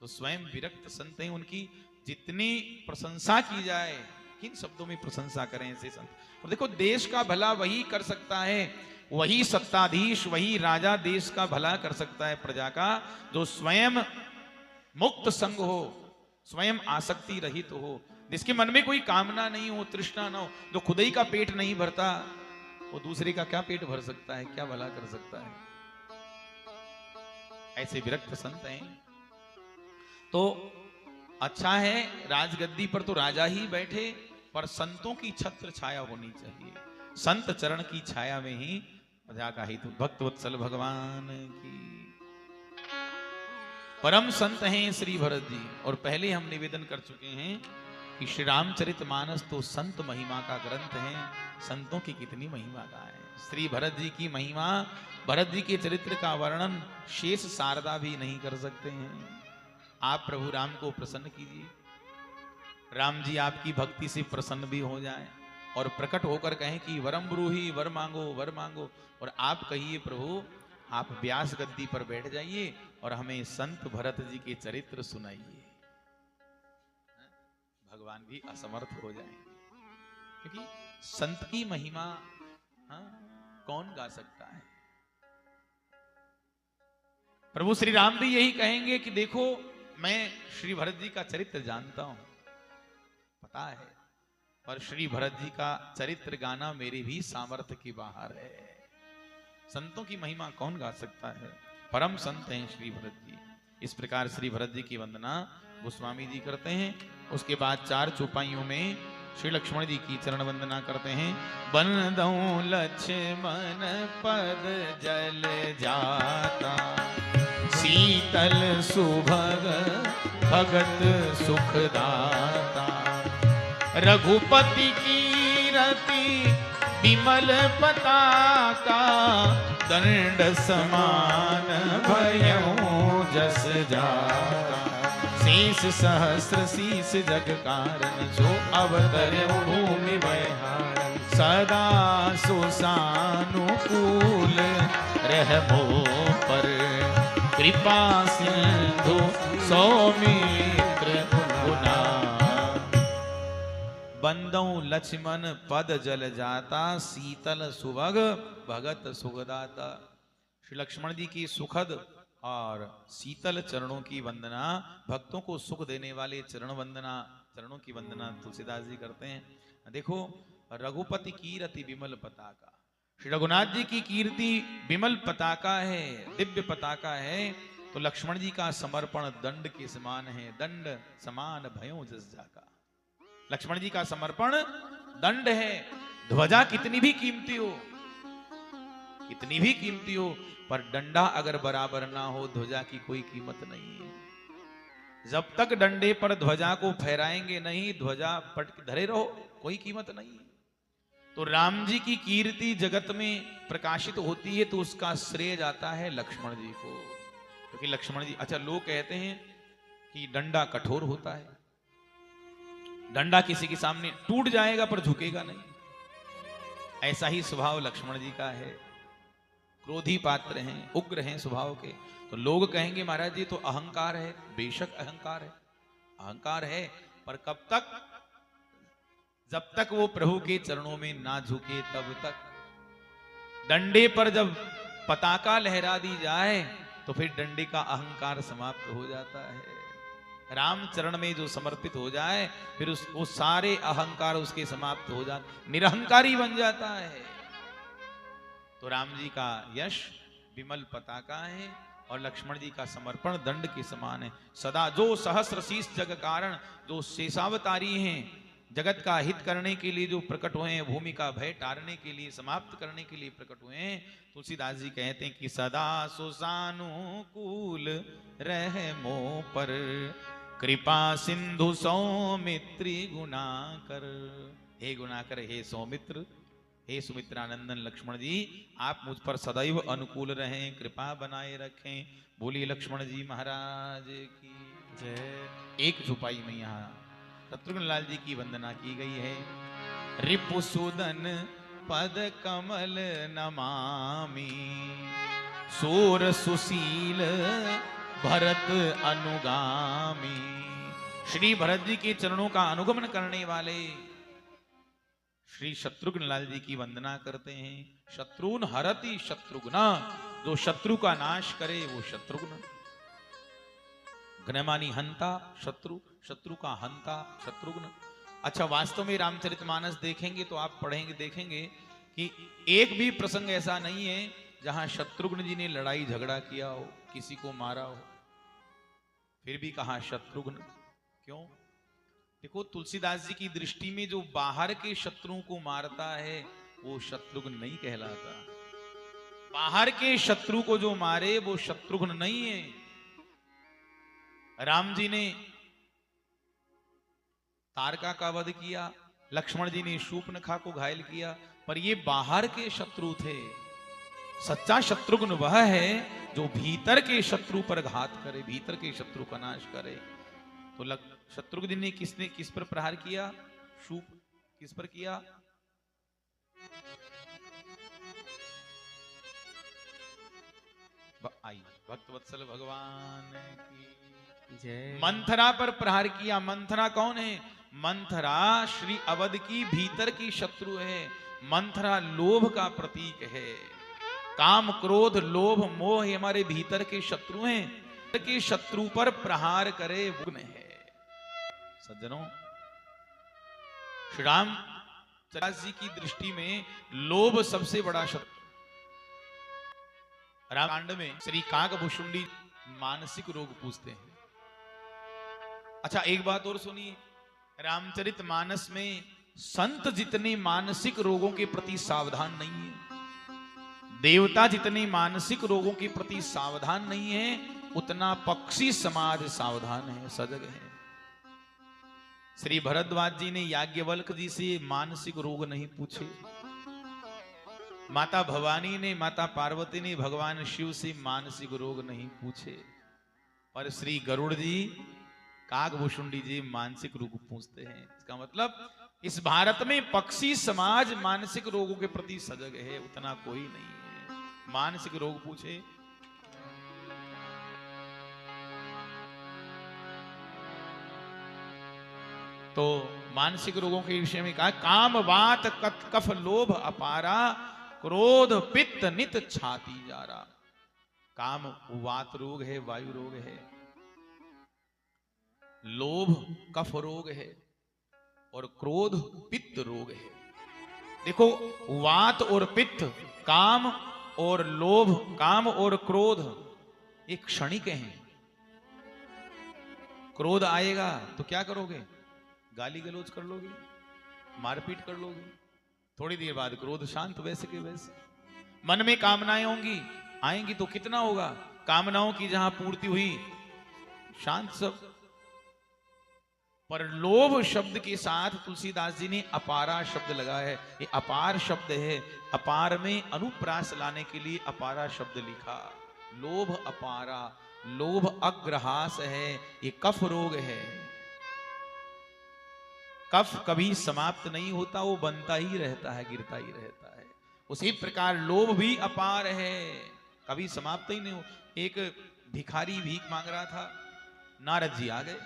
तो स्वयं विरक्त संत हैं, उनकी जितनी प्रशंसा की जाए, किन शब्दों में प्रशंसा करें ऐसे संत। और देखो देश का भला वही कर सकता है, वही सत्ताधीश, वही राजा देश का भला कर सकता है, प्रजा का, जो स्वयं मुक्त संग हो, स्वयं आसक्ति रहित हो, जिसके मन में कोई कामना नहीं हो, तृष्णा ना हो, जो खुद ही का पेट नहीं भरता, वो दूसरे का क्या पेट भर सकता है, क्या भला कर सकता है। ऐसे विरक्त संत हैं। तो अच्छा है, राजगद्दी पर तो राजा ही बैठे, पर संतों की छत्र छाया होनी चाहिए। संत चरण की छाया में ही प्रजा का हित। भक्त वत्सल भगवान की। परम संत हैं श्री भरत जी, और पहले हम निवेदन कर चुके हैं कि श्री रामचरितमानस तो संत महिमा का ग्रंथ है। संतों की कितनी महिमा का है। श्री भरत जी की महिमा, भरत जी के चरित्र का वर्णन शेष शारदा भी नहीं कर सकते हैं। आप प्रभु राम को प्रसन्न कीजिए, राम जी आपकी भक्ति से प्रसन्न भी हो जाए और प्रकट होकर कहें कि वरम ब्रूहि, वर मांगो, वर मांगो। और आप कहिए प्रभु आप व्यास गद्दी पर बैठ जाइए और हमें संत भरत जी के चरित्र सुनाइए। भगवान भी असमर्थ हो जाएंगे, क्योंकि संत की महिमा कौन गा सकता है। प्रभु श्री राम भी यही कहेंगे कि देखो मैं श्री भरत जी का चरित्र जानता हूं, पता है, पर श्री भरत जी का चरित्र गाना मेरे भी सामर्थ्य के बाहर है। संतों की महिमा कौन गा सकता है। परम संत हैं श्री भरत जी। इस प्रकार श्री भरत जी की वंदना गोस्वामी जी करते हैं। उसके बाद 4 चौपाइयों में श्री लक्ष्मण जी की चरण वंदना करते हैं। बंदौ लक्ष्मण पद जल जाता, शीतल सुभग भगत सुखदाता, रघुपति की रति विमल पताका दंड समान भयऊ जस जाका शेष सहस्र शीस जग कारण जो अवतरे भूमि बहारन सदा सुसानुकूल रहमो पर कृपा सिंधु सौमित्र गुना बंदौ लक्ष्मण पद जल जाता शीतल सुभग भगत सुखदाता। श्री लक्ष्मण जी की सुखद और शीतल चरणों की वंदना, भक्तों को सुख देने वाले चरण वंदना, चरणों की वंदना तुलसीदास जी करते हैं। देखो, रघुपति कीर्ति विमल पताका, श्री रघुनाथ जी की कीर्ति विमल पताका है, दिव्य पताका है। तो लक्ष्मण जी का समर्पण दंड के समान है, दंड समान भयों जस जाका। लक्ष्मण जी का समर्पण दंड है। ध्वजा कितनी भी कीमती हो, कितनी भी कीमती हो, पर डंडा अगर बराबर ना हो ध्वजा की कोई कीमत नहीं है। जब तक डंडे पर ध्वजा को फहराएंगे नहीं, ध्वजा पटक धरे रहो, कोई कीमत नहीं है। तो राम जी की कीर्ति जगत में प्रकाशित होती है तो उसका श्रेय जाता है लक्ष्मण जी को, क्योंकि लक्ष्मण जी, अच्छा लोग कहते हैं कि डंडा कठोर होता है, डंडा किसी के सामने टूट जाएगा पर झुकेगा नहीं, ऐसा ही स्वभाव लक्ष्मण जी का है। क्रोधी पात्र हैं, उग्र हैं स्वभाव के। तो लोग कहेंगे महाराज जी तो अहंकार है, बेशक अहंकार है, अहंकार है, पर कब तक? जब तक वो प्रभु के चरणों में ना झुके तब तक। डंडे पर जब पताका लहरा दी जाए तो फिर डंडे का अहंकार समाप्त हो जाता है। राम चरण में जो समर्पित हो जाए फिर वो सारे अहंकार उसके समाप्त हो जाते, निरहंकारी बन जाता है। तो राम जी का यश विमल पताका है और लक्ष्मण जी का समर्पण दंड के समान है। सदा जो सहस्र शीस जग कारण, जो शेषावतारी हैं, जगत का हित करने के लिए जो प्रकट हुए हैं, भूमि का भय टारने के लिए, समाप्त करने के लिए प्रकट हुए हैं। तुलसीदास जी कहते हैं कि सदा सुसानुकूल रहमो पर कृपा सिंधु सौमित्री गुणाकर। हे गुणाकर, हे सौमित्र, हे सुमित्रानंदन लक्ष्मण जी, आप मुझ पर सदैव अनुकूल रहें, कृपा बनाए रखें। बोलिए लक्ष्मण जी महाराज की जय। एक चौपाई में यहाँ शत्रुघ्न लाल जी की वंदना की गई है। रिपुसुदन पद कमल नमामि, सूर सुशील भरत अनुगामी। श्री भरत जी के चरणों का अनुगमन करने वाले श्री शत्रुघ्न लाल जी की वंदना करते हैं। शत्रुन हरति शत्रुघ्न, जो शत्रु का नाश करे वो शत्रुघ्न। घ्नमानी हंता शत्रु, शत्रु का हंता शत्रुघ्न। अच्छा, वास्तव में रामचरितमानस देखेंगे तो आप पढ़ेंगे, देखेंगे कि एक भी प्रसंग ऐसा नहीं है जहां शत्रुघ्न जी ने लड़ाई झगड़ा किया हो, किसी को मारा हो, फिर भी कहा शत्रुघ्न। क्यों? देखो, तुलसीदास जी की दृष्टि में जो बाहर के शत्रुओं को मारता है वो शत्रुघ्न नहीं कहलाता। बाहर के शत्रु को जो मारे वो शत्रुघ्न नहीं है। राम जी ने तारका का वध किया, लक्ष्मण जी ने शूर्पणखा को घायल किया, पर ये बाहर के शत्रु थे। सच्चा शत्रुघ्न वह है जो भीतर के शत्रु पर घात करे, भीतर के शत्रु का नाश करे। तो शत्रुघ्न ने किस पर प्रहार किया? शूप किस पर किया? आई भक्त वत्सल भगवान की जय। मंथरा पर प्रहार किया। मंथरा कौन है? मंथरा श्री अवध की भीतर की शत्रु है। मंथरा लोभ का प्रतीक है। काम क्रोध लोभ मोह हमारे भीतर के शत्रु हैं, के शत्रु पर प्रहार करे वो है। सज्जनों, श्री राम जी की दृष्टि में लोभ सबसे बड़ा शत्रु। रामायण में श्री काकभुषुंडी मानसिक रोग पूछते हैं। अच्छा, एक बात और सुनिए, रामचरितमानस में संत जितने मानसिक रोगों के प्रति सावधान नहीं है, देवता जितने मानसिक रोगों के प्रति सावधान नहीं है, उतना पक्षी समाज सावधान है, सजग है। श्री भरद्वाज जी ने याज्ञवल्क जी से मानसिक रोग नहीं पूछे, माता भवानी ने, माता पार्वती ने भगवान शिव से मानसिक रोग नहीं पूछे, पर श्री गरुड़ जी, कागभूषुंडी जी मानसिक रोग पूछते हैं। इसका मतलब इस भारत में पक्षी समाज मानसिक रोगों के प्रति सजग है, उतना कोई नहीं है। मानसिक रोग पूछे, तो मानसिक रोगों के विषय में कहा, काम वात कफ लोभ अपारा, क्रोध पित्त नित छाती जारा। काम वात रोग है, वायु रोग है, लोभ कफ रोग है, और क्रोध पित्त रोग है। देखो, वात और पित्त, काम और लोभ, काम और क्रोध एक क्षणिक हैं। क्रोध आएगा तो क्या करोगे? गाली गलौज कर लोगे, मारपीट कर लोगे, थोड़ी देर बाद क्रोध शांत वैसे के वैसे। मन में कामनाएं होंगी, आएंगी तो कितना होगा? कामनाओं की जहां पूर्ति हुई, शांत सब। पर लोभ शब्द के साथ तुलसीदास जी ने अपारा शब्द लगाया है। ये अपार शब्द है, अपार में अनुप्रास लाने के लिए अपारा शब्द लिखा। लोभ अपारा, लोभ अग्रहास है, ये कफ रोग है। कफ कभी समाप्त नहीं होता, वो बनता ही रहता है, गिरता ही रहता है। उसी प्रकार लोभ भी अपार है, कभी समाप्त ही नहीं हो। एक भिखारी भीख मांग रहा था, नारद जी आ गए।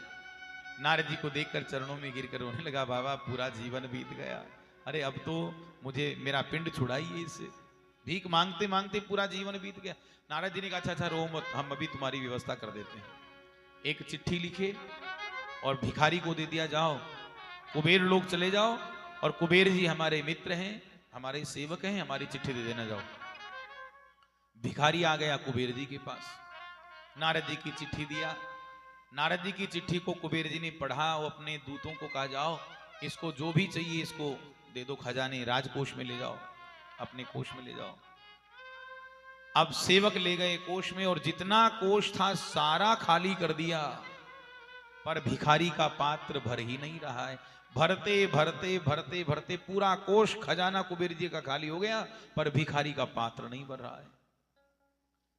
नारद जी को देखकर चरणों में गिरकर रोने लगा, बाबा पूरा जीवन बीत गया, अरे अब तो मुझे मेरा पिंड छुड़ाइए इससे। भीख मांगते मांगते पूरा जीवन बीत गया। नारद जी ने कहा, अच्छा अच्छा रो मत, हम अभी तुम्हारी व्यवस्था कर देते हैं। एक चिट्ठी लिखे और भिखारी को दे दिया, जाओ कुबेर लोग चले जाओ, और कुबेर जी हमारे मित्र हैं, हमारे सेवक हैं, हमारी चिट्ठी दे देना जाओ। भिखारी आ गया कुबेर जी के पास, नारद जी की चिट्ठी दिया। नारद जी की चिट्ठी को कुबेर जी ने पढ़ा, वो अपने दूतों को कहा, जाओ इसको जो भी चाहिए इसको दे दो, खजाने राजकोष में ले जाओ, अपने कोष में ले जाओ। अब सेवक ले गए कोष में, और जितना कोष था सारा खाली कर दिया, पर भिखारी का पात्र भर ही नहीं रहा है। भरते भरते भरते भरते पूरा कोष खजाना कुबेर जी का खाली हो गया, पर भिखारी का पात्र नहीं भर रहा है।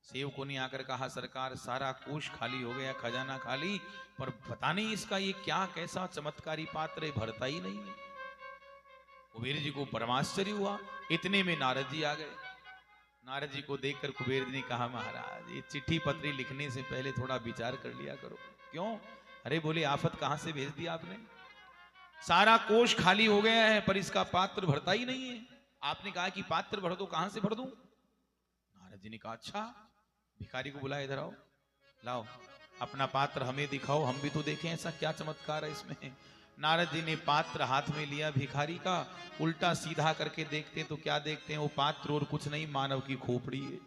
सेवकों ने आकर कहा, सरकार सारा कोष खाली हो गया, खजाना खाली, पर पता नहीं इसका ये क्या कैसा चमत्कारी पात्र है, भरता ही नहीं है। कुबेर जी को परमाश्चर्य हुआ। इतने में नारद जी आ गए। नारद जी को देखकर कुबेर जी ने कहा, महाराज ये चिट्ठी पत्री लिखने से पहले थोड़ा विचार कर लिया करो। क्यों? अरे बोले, आफत कहां से भेज दिया आपने? सारा कोष खाली हो गया है, पर इसका पात्र भरता ही नहीं है। आपने कहा कि पात्र भर दो, कहां से भर दूं? नारद जी ने कहा, अच्छा भिखारी को बुलाए, इधर आओ, लाओ अपना पात्र हमें दिखाओ, हम भी तो देखें ऐसा क्या चमत्कार है इसमें। नारद जी ने पात्र हाथ में लिया भिखारी का, उल्टा सीधा करके देखते तो क्या देखते हैं, वो पात्र और कुछ नहीं, मानव की खोपड़ी है।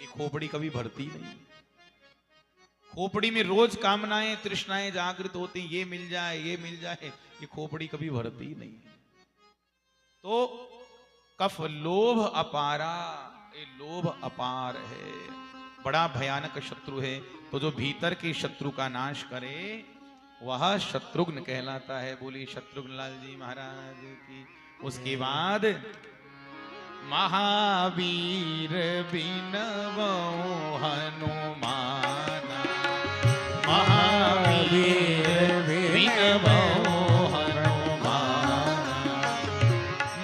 ये खोपड़ी कभी भरती नहीं। खोपड़ी में रोज कामनाएं तृष्णाएं जागृत होती, ये मिल जाए ये मिल जाए, ये खोपड़ी कभी भरती नहीं। तो कफ लोभ अपारा, ये लोभ अपार है, बड़ा भयानक शत्रु है। तो जो भीतर के शत्रु का नाश करे वह शत्रुघ्न कहलाता है। बोली शत्रुघ्न लाल जी महाराज की। उसके बाद महावीर बिनवो हनुमान, महावीर बिनवो हनुमान,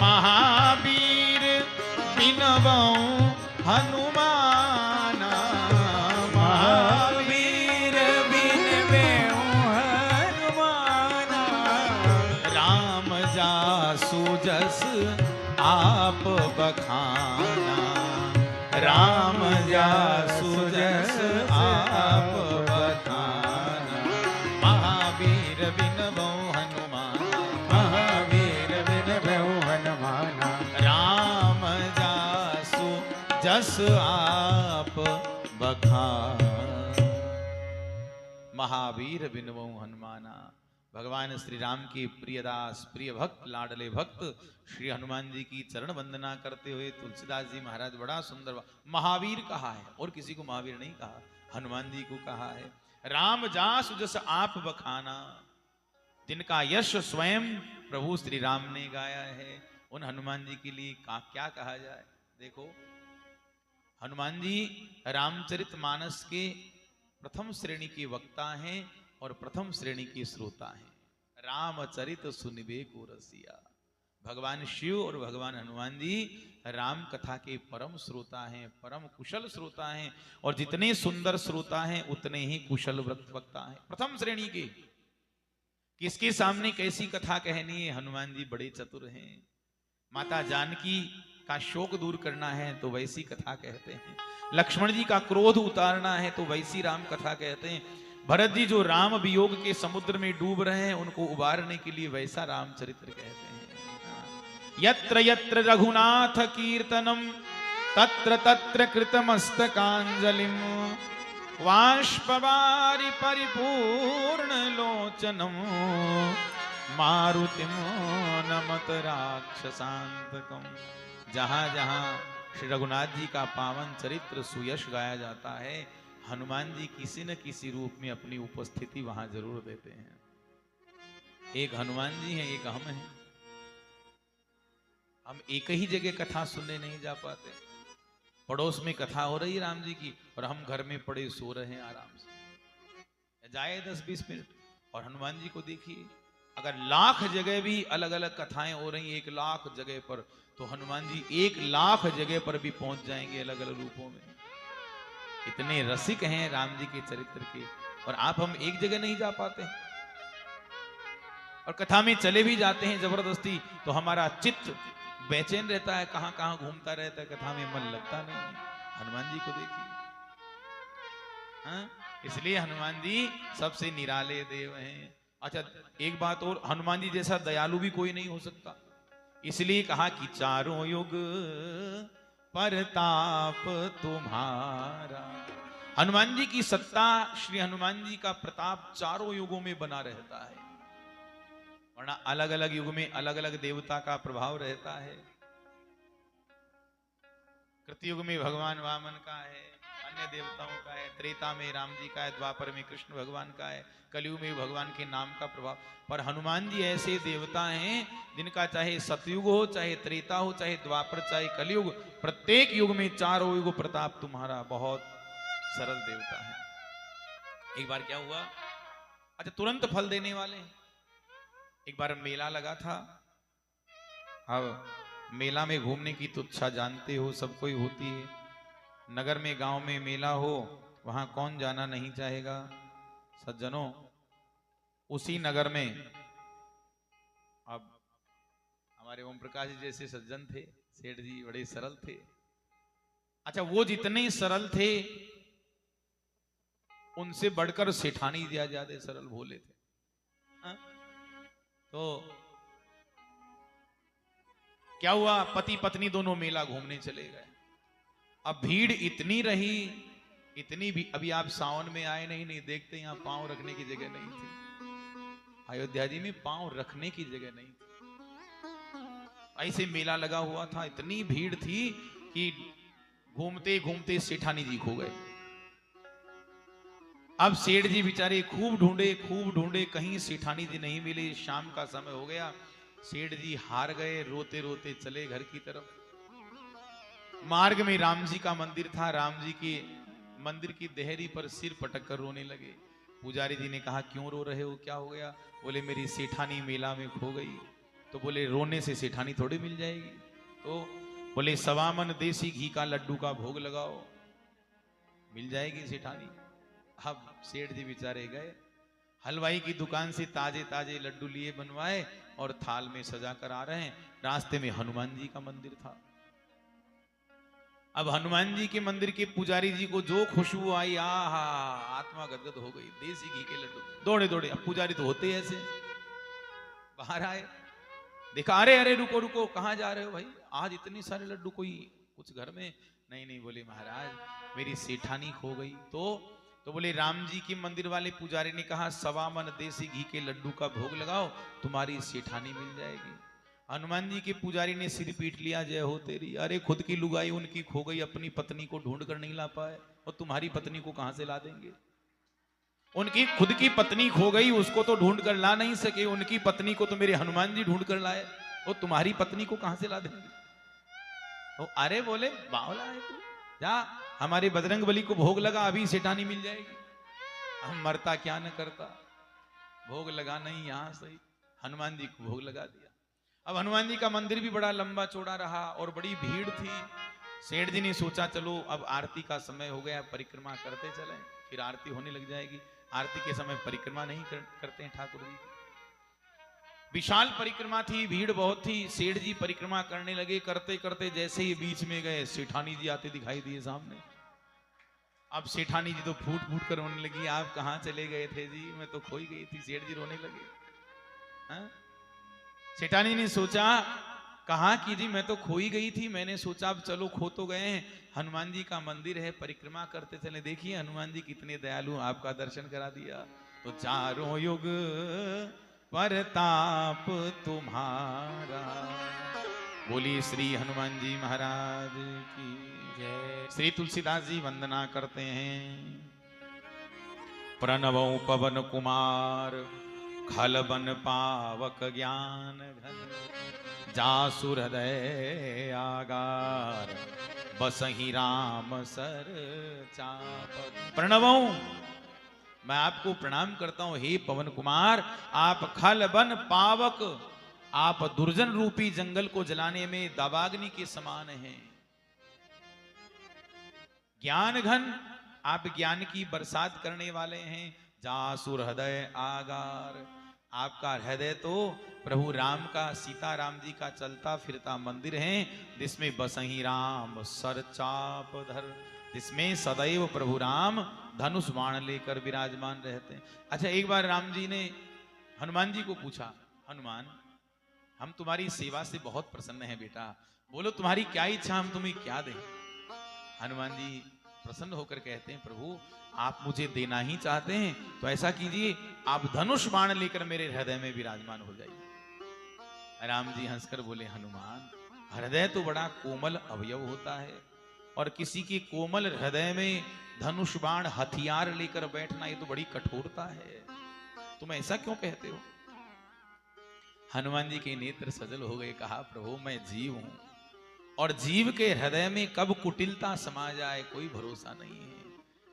महावीर बिनवो हनुमान, महावीर बिनवो हनुमान, राम जासु जस आप बखाना, राम जासु जस आप बखाना, महावीर बिनवो हनुमान, महावीर बिनवो हनुमान, राम जासु जस आप बखाना, महावीर बिनवो हनुमाना। भगवान श्री राम के प्रियदास प्रिय भक्त लाडले भक्त श्री हनुमान जी की चरण वंदना करते हुए तुलसीदास जी महाराज बड़ा सुंदर महावीर कहा है, और किसी को महावीर नहीं कहा, हनुमान जी को कहा है। राम जासु जस आप बखाना, जिनका यश स्वयं प्रभु श्री राम ने गाया है, उन हनुमान जी के लिए क्या कहा जाए। देखो, हनुमान जी रामचरितमानस के प्रथम श्रेणी के वक्ता हैं और प्रथम श्रेणी के श्रोता हैं। रामचरित सुनिबे को रसिया। भगवान शिव और भगवान हनुमान जी राम कथा के परम श्रोता हैं, परम कुशल श्रोता हैं, और जितने सुंदर श्रोता हैं उतने ही कुशल वक्ता हैं, प्रथम श्रेणी के। किसके सामने कैसी कथा कहनी है, हनुमान जी बड़े चतुर हैं। माता जानकी का शोक दूर करना है तो वैसी कथा कहते हैं, लक्ष्मण जी का क्रोध उतारना है तो वैसी राम कथा कहते हैं, भरत जी जो राम वियोग के समुद्र में डूब रहे हैं उनको उबारने के लिए वैसा रामचरित्र कहते हैं। यत्र यत्र रघुनाथ कीर्तनम तत्र तत्र कृतमस्तकांजलिम वाष्पवारि परिपूर्ण लोचनम मारुतिम नमत राक्षसांतकम। जहां जहां श्री रघुनाथ जी का पावन चरित्र सुयश गाया जाता है, हनुमान जी किसी न किसी रूप में अपनी उपस्थिति वहां जरूर देते हैं। एक हनुमान जी हैं, एक हम हैं। हम एक ही जगह कथा सुनने नहीं जा पाते। पड़ोस में कथा हो रही है राम जी की और हम घर में पड़े सो रहे हैं आराम से। जाए 10-20 मिनट और हनुमान जी को देखिए। अगर लाख जगह भी अलग अलग कथाएं हो रही 1 लाख जगह पर, तो हनुमान जी 1 लाख जगह पर भी पहुंच जाएंगे अलग अलग रूपों में। इतने रसिक हैं राम जी के चरित्र के, और आप हम एक जगह नहीं जा पाते हैं। और कथा में चले भी जाते हैं जबरदस्ती तो हमारा चित्त बेचैन रहता है, कहां कहां घूमता रहता है, कथा में मन लगता नहीं है। हनुमान जी को देखिए, हाँ? इसलिए हनुमान जी सबसे निराले देव हैं। अच्छा, एक बात और, हनुमान जी जैसा दयालु भी कोई नहीं हो सकता, इसलिए कहा कि चारों युग परताप तुम्हारा। हनुमान जी की सत्ता, श्री हनुमान जी का प्रताप चारों युगों में बना रहता है, वरना अलग अलग युग में अलग अलग देवता का प्रभाव रहता है। कृतयुग में भगवान वामन का है, अन्य देवताओं का है, त्रेता में राम जी का है, द्वापर में कृष्ण भगवान का है, कलयुग में भगवान के नाम का प्रभाव। पर हनुमान जी ऐसे देवता हैं जिनका चाहे सतयुग हो, चाहे त्रेता हो, चाहे द्वापर, चाहे कलयुग, प्रत्येक युग में चारों युग प्रताप तुम्हारा। बहुत सरल देवता है। एक बार क्या हुआ, अच्छा तुरंत फल देने वाले। एक बार मेला लगा था। अब मेला में घूमने की तो इच्छा जानते हो सबको ही होती है। नगर में, गांव में मेला हो, वहां कौन जाना नहीं चाहेगा सज्जनों। उसी नगर में अब हमारे ओम प्रकाश जी जैसे सज्जन थे, सेठ जी बड़े सरल थे। अच्छा, वो जितने सरल थे उनसे बढ़कर सेठानी ज्यादा सरल भोले थे। हा? तो क्या हुआ, पति पत्नी दोनों मेला घूमने चले गए। अब भीड़ इतनी रही, इतनी भी, अभी आप सावन में आए नहीं देखते यहाँ पांव रखने की जगह नहीं थी। अयोध्या जी में पांव रखने की जगह नहीं थी। ऐसे मेला लगा हुआ था, इतनी भीड़ थी कि घूमते घूमते सेठानी जी खो गए। अब सेठ जी बेचारे खूब ढूंढे, कहीं सेठानी जी नहीं मिले। शाम का समय हो गया, सेठ जी हार गए, रोते रोते चले घर की तरफ। मार्ग में राम जी का मंदिर था, राम जी के मंदिर की देहरी पर सिर पटक कर रोने लगे। पुजारी जी ने कहा क्यों रो रहे हो, क्या हो गया? बोले मेरी सेठानी मेला में खो गई। तो बोले रोने से सेठानी थोड़ी मिल जाएगी। तो बोले 1.25 मन देसी घी का लड्डू का भोग लगाओ, मिल जाएगी सेठानी। अब सेठ जी बेचारे गए, हलवाई की दुकान से ताजे ताजे लड्डू लिए बनवाए और थाल में सजा कर आ रहे हैं। रास्ते में हनुमान जी का मंदिर था। अब हनुमान जी के मंदिर के पुजारी जी को जो खुशबू आई, आहा, आत्मा गदगद हो गई। देसी घी के लड्डू, दौड़े दौड़े। अब पुजारी तो होते ऐसे, बाहर आए, देखा, अरे अरे रुको रुको, कहाँ जा रहे हो भाई? आज इतने सारे लड्डू, कोई कुछ घर में? नहीं, बोले महाराज मेरी सेठानी खो गई। तो बोले राम जी के मंदिर वाले पुजारी ने कहा 1.25 मन देसी घी के लड्डू का भोग लगाओ, तुम्हारी सेठानी मिल जाएगी। हनुमान जी के पुजारी ने सिर पीट लिया, जय हो तेरी। अरे खुद की लुगाई उनकी खो गई, अपनी पत्नी को ढूंढ कर नहीं ला पाए, और तुम्हारी पत्नी को कहां से ला देंगे? उनकी खुद की पत्नी खो गई, उसको तो ढूंढ कर ला नहीं सके, उनकी पत्नी को तो मेरे हनुमान जी ढूंढ कर लाए, और तुम्हारी पत्नी को कहां से ला देंगे? तो अरे बोले बावला है तू, जा हमारे बजरंग बली को भोग लगा, अभी सेठानी मिल जाएगी। हम मरता क्या न करता, भोग लगा नहीं यहां सही। हनुमान जी को भोग लगा दिया। अब हनुमान जी का मंदिर भी बड़ा लंबा चौड़ा रहा और बड़ी भीड़ थी। सेठ जी ने सोचा चलो अब आरती का समय हो गया, परिक्रमा करते चले, फिर आरती होने लग जाएगी। आरती के समय परिक्रमा नहीं करते हैं ठाकुर जी। विशाल परिक्रमा थी, भीड़ बहुत थी। सेठ जी परिक्रमा करने लगे, करते करते जैसे ही बीच में गए, सेठानी जी आते दिखाई दिए सामने। अब सेठानी जी तो फूट फूट कर रोने लगी, आप कहाँ चले गए थे जी, मैं तो खोई गई थी। सेठ जी रोने लगे। हाँ? सेठानी ने सोचा कहा कि जी मैं तो खोई गई थी, मैंने सोचा अब चलो खो तो गए हैं, हनुमान जी का मंदिर है, परिक्रमा करते चले। देखिए हनुमान जी कितने दयालु, आपका दर्शन करा दिया। तो चारों युग परताप तुम्हारा, बोली श्री हनुमान जी महाराज की जय। श्री तुलसीदास जी वंदना करते हैं। प्रणवो पवन कुमार, खलबन पावक ज्ञान घन, जासु हृदय आगार, बसहि राम सर चाप। प्रणवो, मैं आपको प्रणाम करता हूं हे पवन कुमार, आप खलबन पावक, आप दुर्जन रूपी जंगल को जलाने में दावाग्नि के समान हैं। ज्ञान घन, आप ज्ञान की बरसात करने वाले हैं। जासु हृदय आगार, आपका हृदय तो प्रभु राम का, सीता राम जी का चलता फिरता मंदिर है, जिसमें बसहि राम सर चाप धर, जिसमें सदैव प्रभु राम धनुष बाण लेकर विराजमान रहते हैं। अच्छा, एक बार राम जी ने हनुमान जी को पूछा, हनुमान हम तुम्हारी सेवा से बहुत प्रसन्न हैं बेटा, बोलो तुम्हारी क्या इच्छा, हम तुम्हें क्या दें। हनुमान जी प्रसन्न होकर कहते हैं, प्रभु आप मुझे देना ही चाहते हैं तो ऐसा कीजिए, आप धनुष बाण लेकर मेरे हृदय में विराजमान हो जाइए। राम जी हंसकर बोले, हनुमान हृदय तो बड़ा कोमल अवयव होता है, और किसी के कोमल हृदय में धनुष बाण हथियार लेकर बैठना, ये तो बड़ी कठोरता है, तुम ऐसा क्यों कहते हो। हनुमान जी के नेत्र सजल हो गए, कहा प्रभु मैं जीव हूं, और जीव के हृदय में कब कुटिलता समा जाए कोई भरोसा नहीं है।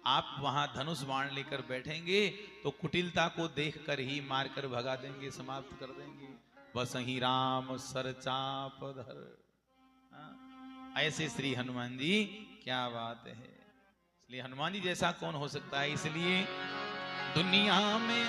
आप वहां धनुष बाण लेकर बैठेंगे तो कुटिलता को देखकर ही मारकर भगा देंगे, समाप्त कर देंगे। बसहि राम सर चाप धर। ऐसे श्री हनुमान जी, क्या बात है। इसलिए हनुमान जी जैसा कौन हो सकता है। इसलिए दुनिया में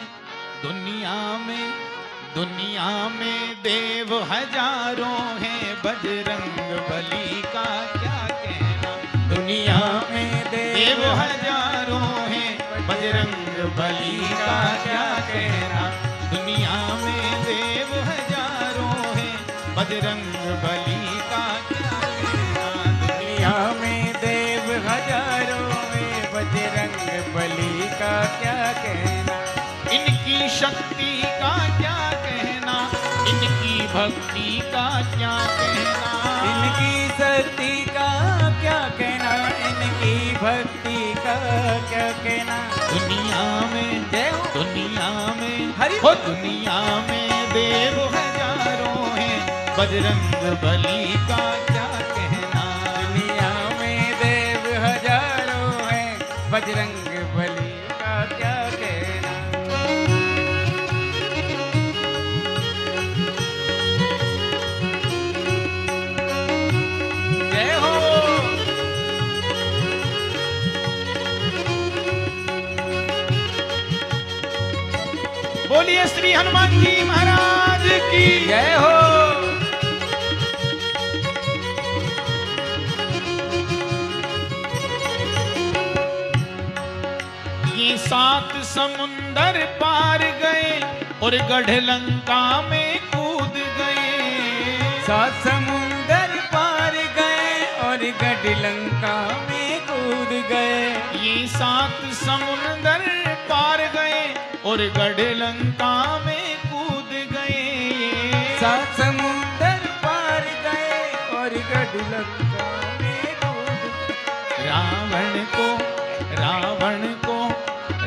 देव हजारों हैं, बजरंग बली का क्या कहना। दुनिया में देव हजारों हैं, बजरंग बली का क्या कहना। दुनिया में देव हजारों हैं, बजरंग बली का क्या कहना। दुनिया में देव हजारों में, बजरंग बली का क्या कहना। इनकी शक्ति का क्या कहना, इनकी भक्ति का क्या कहना। इनकी शक्ति का क्या कहना, इनकी भक्ति का क्या कहना। दुनिया में जय हो, दुनिया में हरि हो, दुनिया में देव हजारों हैं, बजरंग बली का क्या कहना। दुनिया में देव हजारों हैं, बजरंग बली का क्या कहना। जय हो, बोलिए श्री हनुमान जी महाराज की जय हो। ये 7 समुंदर पार गए और गढ़ लंका में कूद गए। 7 समुंदर पार गए और गढ़ लंका में कूद गए। ये 7 समुंदर पार गए और गढ़ लंका में कूद गए। 7 समुंदर पार गए और गढ़ लंका में कूद गए।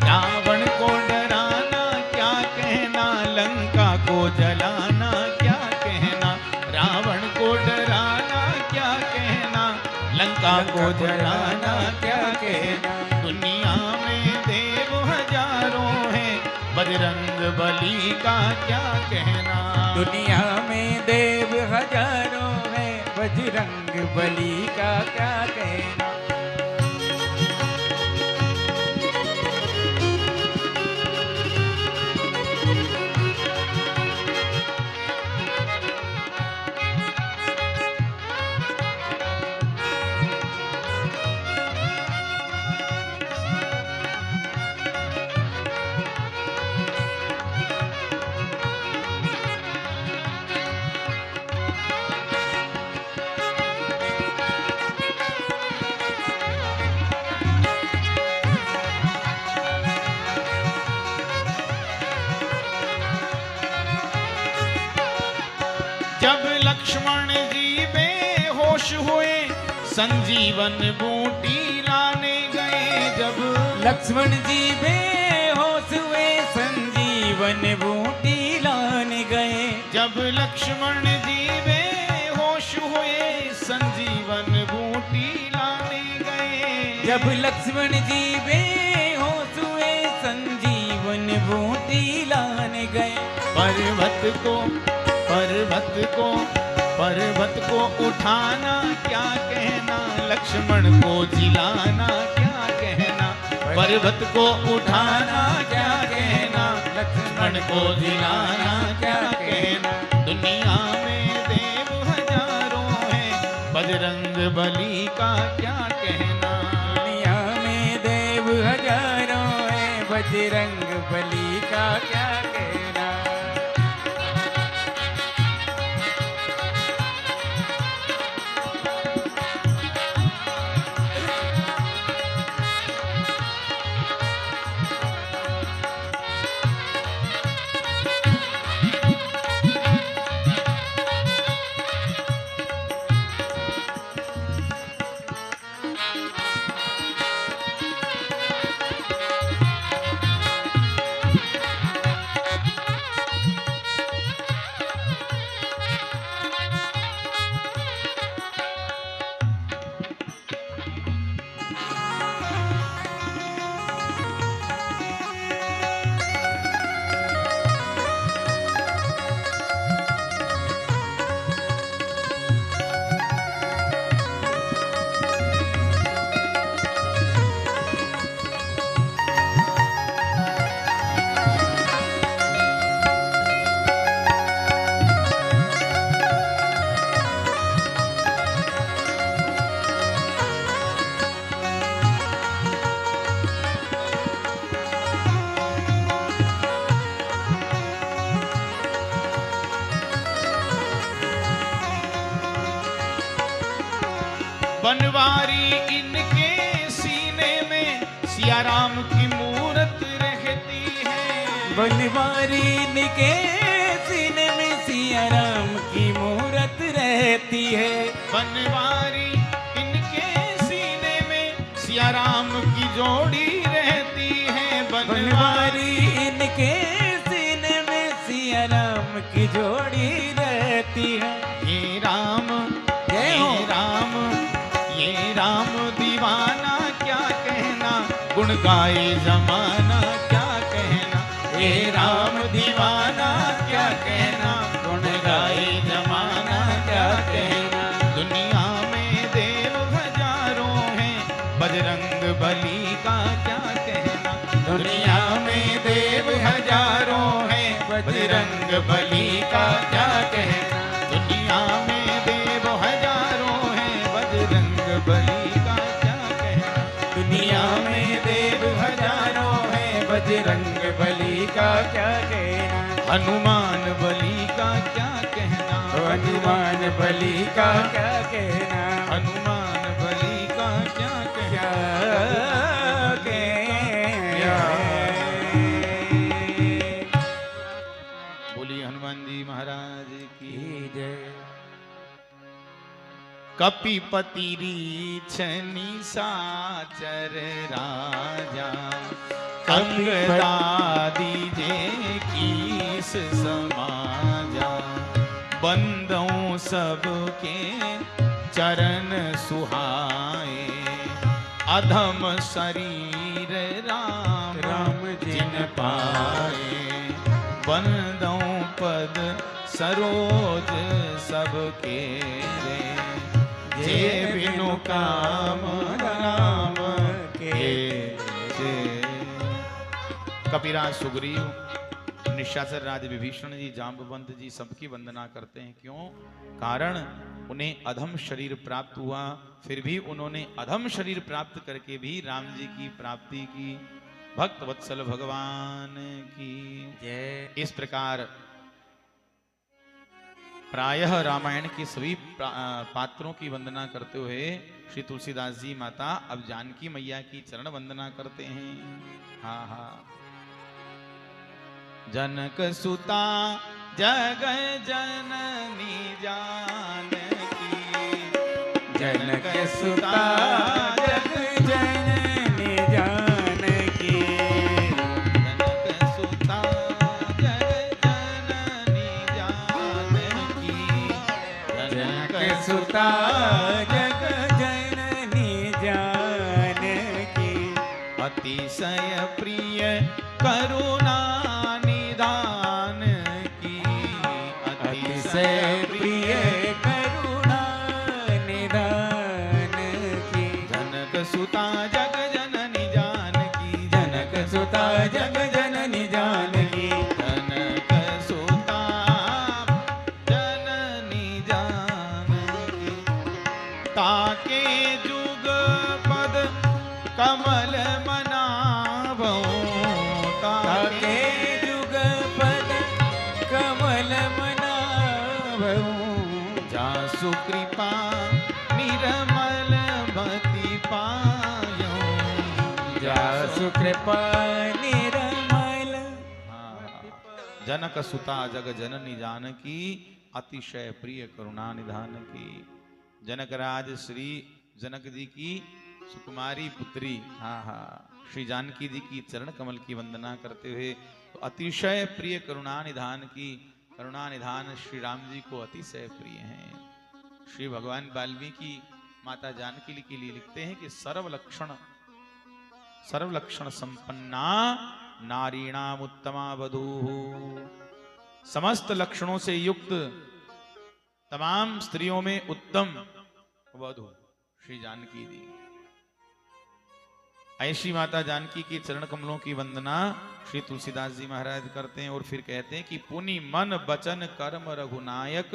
रावण को डराना क्या कहना, लंका को जलाना क्या कहना। रावण को डराना क्या कहना, को जलाना क्या कहना। दुनिया में देव हजारों हैं, बजरंग बली का क्या कहना। दुनिया में देव हजारों हैं, बजरंग बली का क्या कहना। जब लक्ष्मण जी बेहोश हुए, संजीवन बूटी लाने गए। जब लक्ष्मण जी बेहोश हुए, संजीवन बूटी लाने गए। जब लक्ष्मण जी बेहोश हुए, संजीवन बूटी लाने गए। जब लक्ष्मण जी बेहोश हुए, संजीवन बूटी लाने गए। पर्वत को उठाना क्या कहना, लक्ष्मण को जिलाना क्या कहना। पर्वत को उठाना क्या कहना, लक्ष्मण को जिलाना क्या कहना। दुनिया में देव हजारों हैं, बजरंग बली का क्या कहना। दुनिया में देव हजारों हैं, बजरंग बली का क्या कहना। बनवारी इनके सीने में सिया राम की मूरत रहती है। बनवारी इनके सीने में सिया राम की मूरत रहती है। बनवारी इनके सीने में सिया राम की जोड़ी रहती है। बनवारी इनके सीने में सिया राम की जोड़ी रहती है। ये राम दीवाना क्या कहना, गुण गाए जमाना क्या कहना। ये राम दीवाना क्या कहना, गुण गाए जमाना क्या कहना। दुनिया में देव हजारों हैं, बजरंग बली का क्या कहना। दुनिया में देव हजारों हैं, बजरंग बली का क्या कहना। दुनिया में देव हजारों हैं, बजरंग बली का क्या कहना। दुनिया में देव हजारों हैं, बजरंग बली का क्या कहना। हनुमान बली का क्या कहना। हनुमान बली का क्या कहना। हनुमान बली का क्या कहना। बोलिए हनुमान जी महाराज की जय। कपिपति रीछ निशाचर राजा, अंगदादी जे कीस समाजा। बंदों सबके चरण सुहाए, अधम शरीर राम राम जिन पाए, बंदौ पद सरोज सबके रे, जे बिनु काम राम के जे। कपिराज सुग्रीव, निशाचर राज विभीषण जी, जाम्बवंत जी सबकी वंदना करते हैं। क्यों? कारण उन्हें अधम शरीर प्राप्त हुआ, फिर भी उन्होंने अधम शरीर प्राप्त करके भी राम जी की प्राप्ति की। भक्त वत्सल भगवान की जय। इस प्रकार प्रायः रामायण के सभी पात्रों की वंदना करते हुए श्री तुलसीदास जी माता अब जानकी मैया की चरण वंदना करते हैं। हाँ हाँ। जनक सुता जग जननी जानकी, जनक सुता जग जननी जानकी, जनक सुता जग जननी जानकी, जनक सुता जग जननी जानकी, अतिशय प्रिय करुणा निधान की, अतिशय प्रिय करुणा निधान की, जनक सुता जग जननी जानकी, जनक सुता जग जननी जानकी, जनक सुता जननी जानकी, ताके जुग पद कमल मनावो, ताके जुग पद कमल मनावहु, जासु कृपा निर्मल भक्ति पायो, जासु कृपा निर्मल। जनक सुता जग जननी जानकी, अतिशय प्रिय करुणा निधान की। जनक राज श्री जनक जी की सुकुमारी पुत्री, हाँ हाँ, श्री जानकी जी की चरण कमल की वंदना करते हुए तो अतिशय प्रिय करुणा निधान की। करुणा निधान श्री राम जी को अतिशय प्रिय हैं। श्री भगवान वाल्मीकि माता जानकी के लिए लिखते हैं कि सर्वलक्षण संपन्ना नारीणाम उत्तमा वधू, समस्त लक्षणों से युक्त तमाम स्त्रियों में उत्तम वधू श्री जानकी जी। ऐसी माता जानकी के चरण कमलों की वंदना श्री तुलसीदास जी महाराज करते हैं और फिर कहते हैं कि पुनि मन बचन कर्म रघुनायक,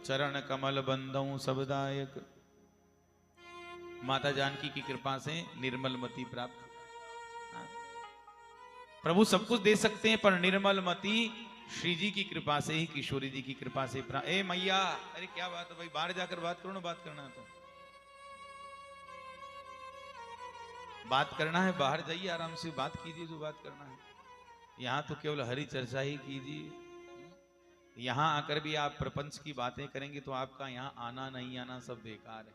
चरण कमल बंदऊ सबदायक। माता जानकी की कृपा से निर्मल मति प्राप्त। प्रभु सब कुछ दे सकते हैं पर निर्मल मति श्री जी की कृपा से ही, किशोरी जी की कृपा से प्राप्त। ए मैया, अरे क्या बात है भाई, बाहर जाकर बात करो ना, बात करना है तो बात करना है, बाहर जाइए आराम से बात कीजिए जो बात करना है। यहाँ तो केवल हरि चर्चा ही कीजिए। यहाँ आकर भी आप प्रपंच की बातें करेंगे तो आपका यहाँ आना नहीं आना सब बेकार है।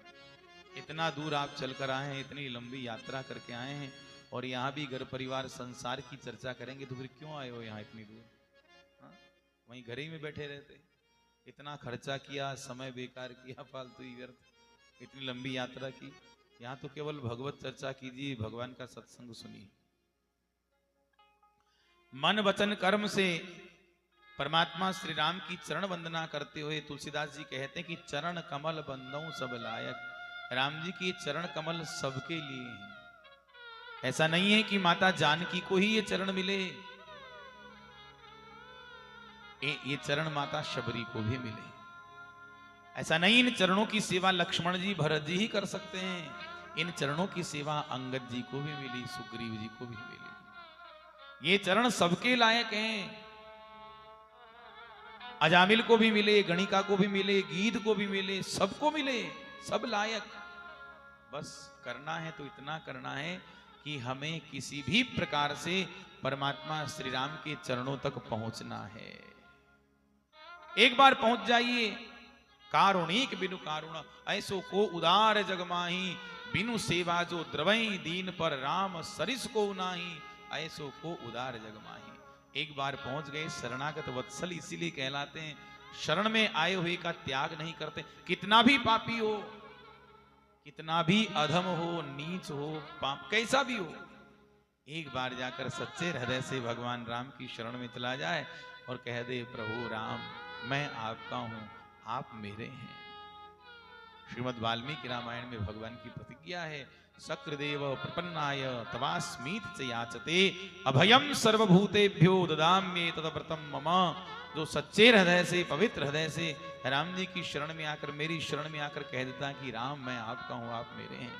इतना दूर आप चलकर आए हैं, इतनी लंबी यात्रा करके आए हैं और यहाँ भी घर परिवार संसार की चर्चा करेंगे तो फिर क्यों आए हो यहाँ इतनी दूर? हाँ? वहीं घर ही में बैठे रहते। इतना खर्चा किया, समय बेकार किया, फालतू ही व्यर्थ, इतनी लंबी यात्रा की। यहाँ तो केवल भगवत चर्चा कीजिए, भगवान का सत्संग सुनिए। मन वचन कर्म से परमात्मा श्री राम की चरण वंदना करते हुए तुलसीदास जी कहते हैं कि चरण कमल बंदऊ सब लायक। राम जी की चरण कमल सबके लिए हैं। ऐसा नहीं है कि माता जानकी को ही ये चरण मिले, ये चरण माता शबरी को भी मिले। ऐसा नहीं, इन चरणों की सेवा लक्ष्मण जी भरत जी ही कर सकते हैं। इन चरणों की सेवा अंगद जी को भी मिली, सुग्रीव जी को भी मिली। ये चरण सबके लायक हैं। अजामिल को भी मिले, गणिका को भी मिले, गीध को भी मिले, सबको मिले, सब लायक। बस करना है तो इतना करना है कि हमें किसी भी प्रकार से परमात्मा श्री राम के चरणों तक पहुंचना है। एक बार पहुंच जाइए। कारुणिक बिनु कारुण, ऐसो को उदार जगमाही, बिनु सेवा जो द्रवई दीन पर राम सरिस को नाही, ऐसो को उदार जगमाही। एक बार पहुंच गए, शरणागत वत्सल इसीलिए कहलाते हैं। शरण में आए हुए का त्याग नहीं करते। कितना भी पापी हो, कितना भी अधम हो, नीच हो, पाप कैसा भी हो, एक बार जाकर सच्चे हृदय से भगवान राम की शरण में चला जाए और कह दे, प्रभु राम मैं आपका हूं, आप मेरे हैं। श्रीमद् वाल्मीकि रामायण में भगवान की प्रतिज्ञा है, शक्रदेव प्रपन्नाय तवास्मीत च याचते अभयम सर्वभूतेभ्यो ददाम्ये तद्व्रतम मम। जो सच्चे हृदय से, पवित्र हृदय से राम जी की शरण में आकर, मेरी शरण में आकर कह देता कि राम मैं आपका हूं, आप मेरे हैं।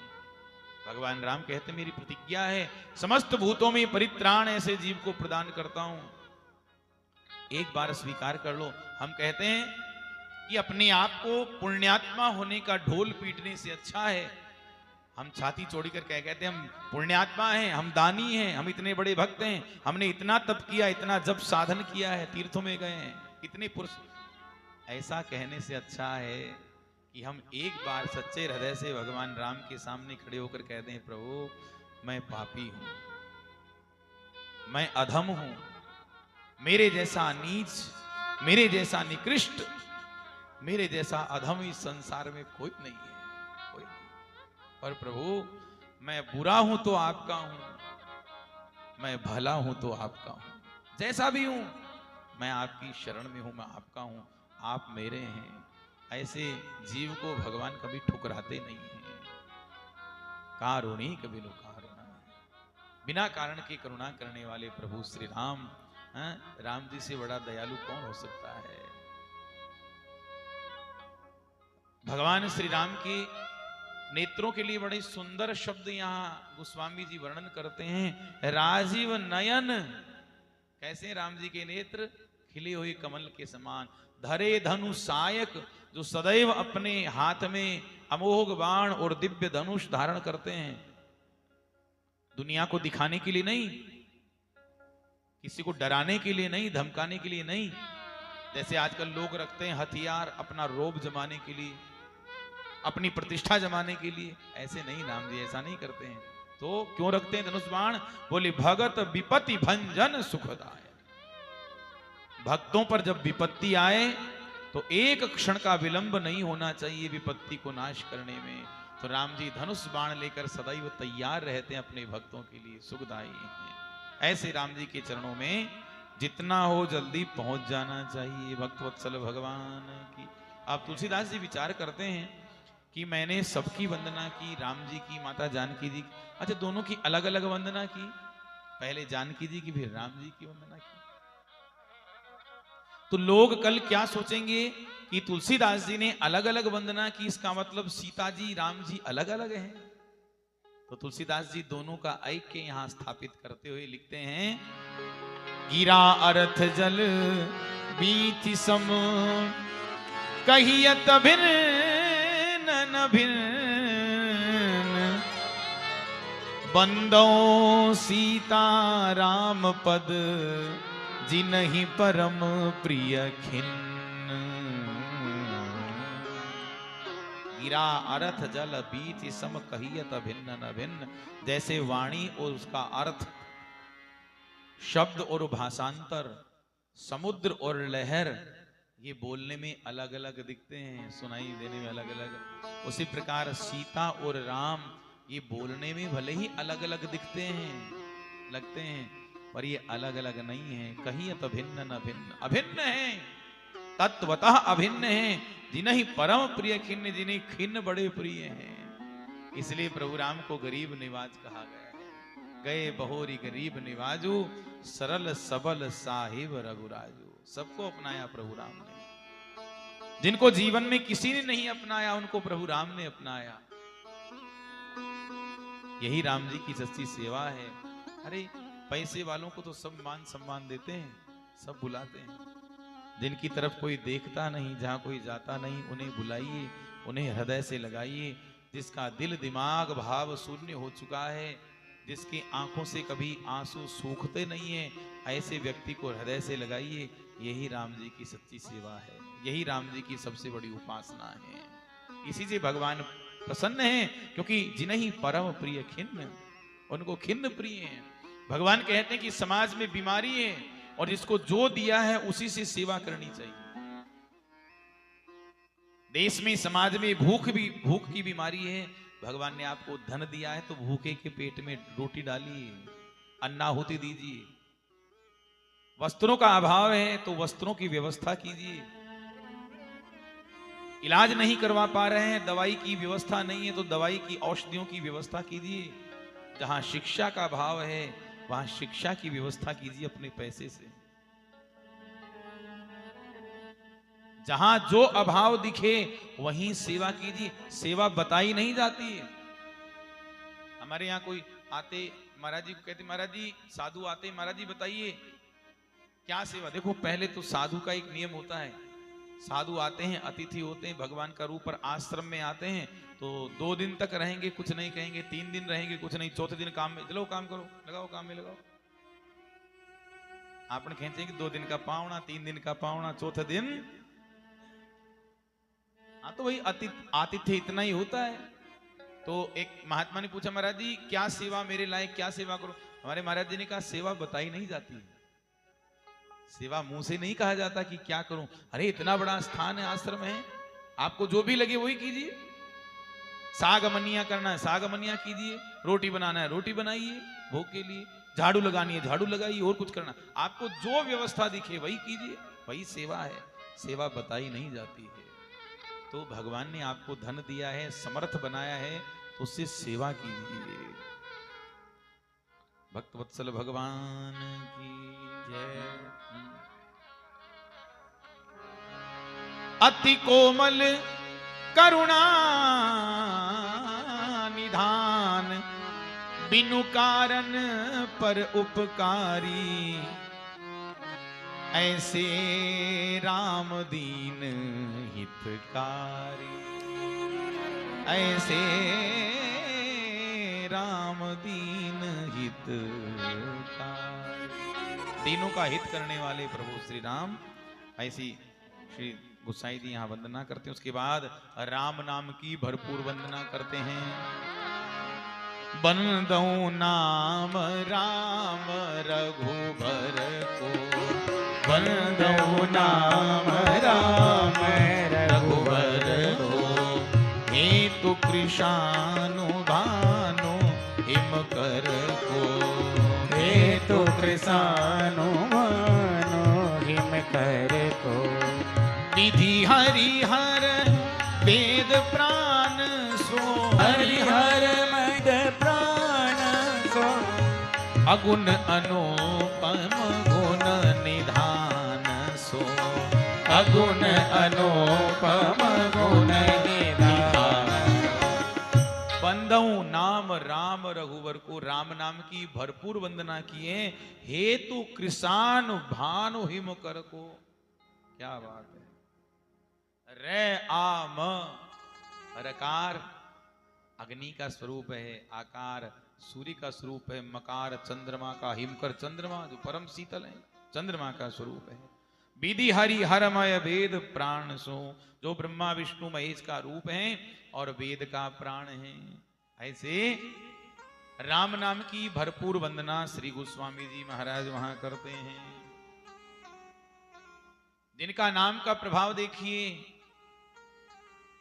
भगवान राम कहते मेरी प्रतिज्ञा है, समस्त भूतों में परित्राण ऐसे जीव को प्रदान करता हूं, एक बार स्वीकार कर लो। हम कहते हैं कि अपने आप को पुण्यात्मा होने का ढोल पीटने से अच्छा है हम छाती चौड़ी कर कहते हैं हम पुण्यात्मा हैं, हम दानी हैं, हम इतने बड़े भक्त हैं, हमने इतना तप किया, इतना जप साधन किया है, तीर्थों में गए हैं, इतने पुरुष। ऐसा कहने से अच्छा है कि हम एक बार सच्चे हृदय से भगवान राम के सामने खड़े होकर कहते हैं, प्रभु मैं पापी हूं, मैं अधम हूं, मेरे जैसा नीच, मेरे जैसा निकृष्ट, मेरे जैसा अधम इस संसार में कोई नहीं है, कोई नहीं। पर प्रभु मैं बुरा हूं तो आपका हूं, मैं भला हूं तो आपका हूं, जैसा भी हूं मैं आपकी शरण में हूं, मैं आपका हूं, आप मेरे हैं। ऐसे जीव को भगवान कभी ठुकराते नहीं हैं। कारुणिक बिनु कारुणा, बिना कारण की करुणा करने वाले प्रभु श्री राम, राम जी से बड़ा दयालु कौन हो सकता है। भगवान श्री राम के नेत्रों के लिए बड़े सुंदर शब्द यहाँ गोस्वामी जी वर्णन करते हैं। राजीव नयन, कैसे राम जी के नेत्र खिले हुए कमल के समान, धरे धनु सायक, जो सदैव अपने हाथ में अमोघ बाण और दिव्य धनुष धारण करते हैं, दुनिया को दिखाने के लिए नहीं, किसी को डराने के लिए नहीं, धमकाने के लिए नहीं, जैसे आजकल लोग रखते हैं हथियार अपना रोब जमाने के लिए, अपनी प्रतिष्ठा जमाने के लिए, ऐसे नहीं, राम जी ऐसा नहीं करते हैं। तो क्यों रखते हैं धनुष बाण? बोले भगत विपत्ति भंजन सुखदाय, भक्तों पर जब विपत्ति आए तो एक क्षण का विलंब नहीं होना चाहिए विपत्ति को नाश करने में। तो राम जी धनुष बाण लेकर सदैव तैयार रहते हैं अपने भक्तों के लिए, सुखदायी हैं। ऐसे राम जी के चरणों में जितना हो जल्दी पहुंच जाना चाहिए। भक्तवत्सल भगवान की। आप तुलसीदास जी विचार करते हैं कि मैंने सबकी वंदना की, राम जी की, माता जानकी जी की, अच्छा दोनों की अलग अलग वंदना की, पहले जानकी जी की फिर राम जी की वंदना की। तो लोग कल क्या सोचेंगे कि तुलसीदास जी ने अलग अलग वंदना की, इसका मतलब सीता जी राम जी अलग अलग हैं। तो तुलसीदास जी दोनों का ऐक्य यहां स्थापित करते हुए लिखते हैं, गिरा अर्थ जल बीति सम कहियत भिन्न भिन्न, बंदो सीता राम पद जिनहि परम प्रिय खिन्न। गिरा अर्थ जल बीति सम कहियत भिन्न न भिन्न, जैसे वाणी और उसका अर्थ, शब्द और भाषांतर, समुद्र और लहर, ये बोलने में अलग अलग दिखते हैं, सुनाई देने में अलग अलग, उसी प्रकार सीता और राम ये बोलने में भले ही अलग अलग दिखते हैं, लगते हैं, पर ये अलग अलग नहीं है। कहियत भिन्न न भिन्न, अभिन्न है, तत्वतः अभिन्न है। जिन्हीं परम प्रिय खिन्न, जिन्हें खिन्न बड़े प्रिय हैं। इसलिए प्रभु राम को गरीब निवाज कहा गया है। गए बहोरी गरीब निवाजू, सरल सबल साहिब रघुराजू। सबको अपनाया प्रभु राम ने, जिनको जीवन में किसी ने नहीं अपनाया उनको प्रभु राम ने अपनाया। यही राम जी की सच्ची सेवा है। अरे पैसे वालों को तो सब मान सम्मान देते हैं, सब बुलाते हैं, जिनकी तरफ कोई देखता नहीं, जहां कोई जाता नहीं, उन्हें बुलाइए, उन्हें हृदय से लगाइए। जिसका दिल दिमाग भाव शून्य हो चुका है, जिसकी आंखों से कभी आंसू सूखते नहीं है, ऐसे व्यक्ति को हृदय से लगाइए। यही राम जी की सच्ची सेवा है, यही राम जी की सबसे बड़ी उपासना है। इसी से भगवान प्रसन्न है, क्योंकि जिन्हीं परम प्रिय खिन्न, उनको खिन्न प्रिय है। भगवान कहते हैं कि समाज में बीमारी है और जिसको जो दिया है उसी से सेवा करनी चाहिए। देश में समाज में भूख की बीमारी है, भगवान ने आपको धन दिया है तो भूखे के पेट में रोटी डालिए, अन्नाहुति दीजिए। वस्त्रों का अभाव है तो वस्त्रों की व्यवस्था कीजिए। इलाज नहीं करवा पा रहे हैं, दवाई की व्यवस्था नहीं है तो दवाई की औषधियों की व्यवस्था कीजिए। जहां शिक्षा का अभाव है वहां शिक्षा की व्यवस्था कीजिए अपने पैसे से। जहां जो अभाव दिखे वहीं सेवा कीजिए। सेवा बताई नहीं जाती है। हमारे यहाँ कोई आते महाराज जी को कहते, महाराज जी साधु आते, महाराज जी बताइए क्या सेवा। देखो पहले तो साधु का एक नियम होता है, साधु आते हैं, अतिथि होते हैं, भगवान का रूप पर आश्रम में आते हैं तो 2 दिन तक रहेंगे, कुछ नहीं कहेंगे, 3 दिन रहेंगे, कुछ नहीं, चौथे दिन काम में, चलो काम करो, लगाओ काम में लगाओ। आपने कहते हैं कि 2 दिन का पावना, 3 दिन का पावना, चौथे दिन। हाँ तो वही आतिथ्य इतना ही होता है। तो एक महात्मा ने पूछा, महाराज जी क्या सेवा मेरे लायक, क्या सेवा करो। हमारे महाराज जी ने कहा सेवा बताई नहीं जाती, सेवा मुंह से नहीं कहा जाता कि क्या करूं। अरे इतना बड़ा स्थान है, आश्रम है, आपको जो भी लगे वही कीजिए। साग मनिया करना है साग मनिया कीजिए, रोटी बनाना है रोटी बनाइए भोग के लिए, झाड़ू लगानी है झाड़ू लगाइए, और कुछ करना आपको जो व्यवस्था दिखे वही कीजिए, वही सेवा है। सेवा बताई नहीं जाती है। तो भगवान ने आपको धन दिया है, समर्थ बनाया है, तो उससे सेवा कीजिए। भक्त वत्सल भगवान की जय। अति कोमल करुणा निधान, बिनु कारण पर उपकारी, ऐसे राम दीन हितकारी, ऐसे राम दीन हितकारी। दीनों का हित करने वाले प्रभु श्री राम। ऐसी श्री गोसाई जी यहाँ वंदना करते हैं। उसके बाद राम नाम की भरपूर वंदना करते हैं। बंदऊ नाम राम रघुबर को, बंदऊ नाम राम रघुबर को, हेतु कृशानु भानु हिमकर को, हेतु कृशानु भानु हिमकर को, विधि हरिहर वेद प्राण सो, हरिहर मद प्राण सो, अगुण अनुपम गुण निधान सो, अगुण अनुपम गुण निधान। बंदऊ नाम राम रघुवर को, राम नाम की भरपूर वंदना किए। हेतु कृषान भानु हिम कर को, क्या बात है। रे आम रकार अग्नि का स्वरूप है, आकार सूर्य का स्वरूप है, मकार चंद्रमा का, हिमकर चंद्रमा जो परम शीतल है, चंद्रमा का स्वरूप है। विधि हरि हरमय वेद प्राण सो, जो ब्रह्मा विष्णु महेश का रूप है और वेद का प्राण है। ऐसे राम नाम की भरपूर वंदना श्री गोस्वामी जी महाराज वहां करते हैं। जिनका नाम का प्रभाव देखिए।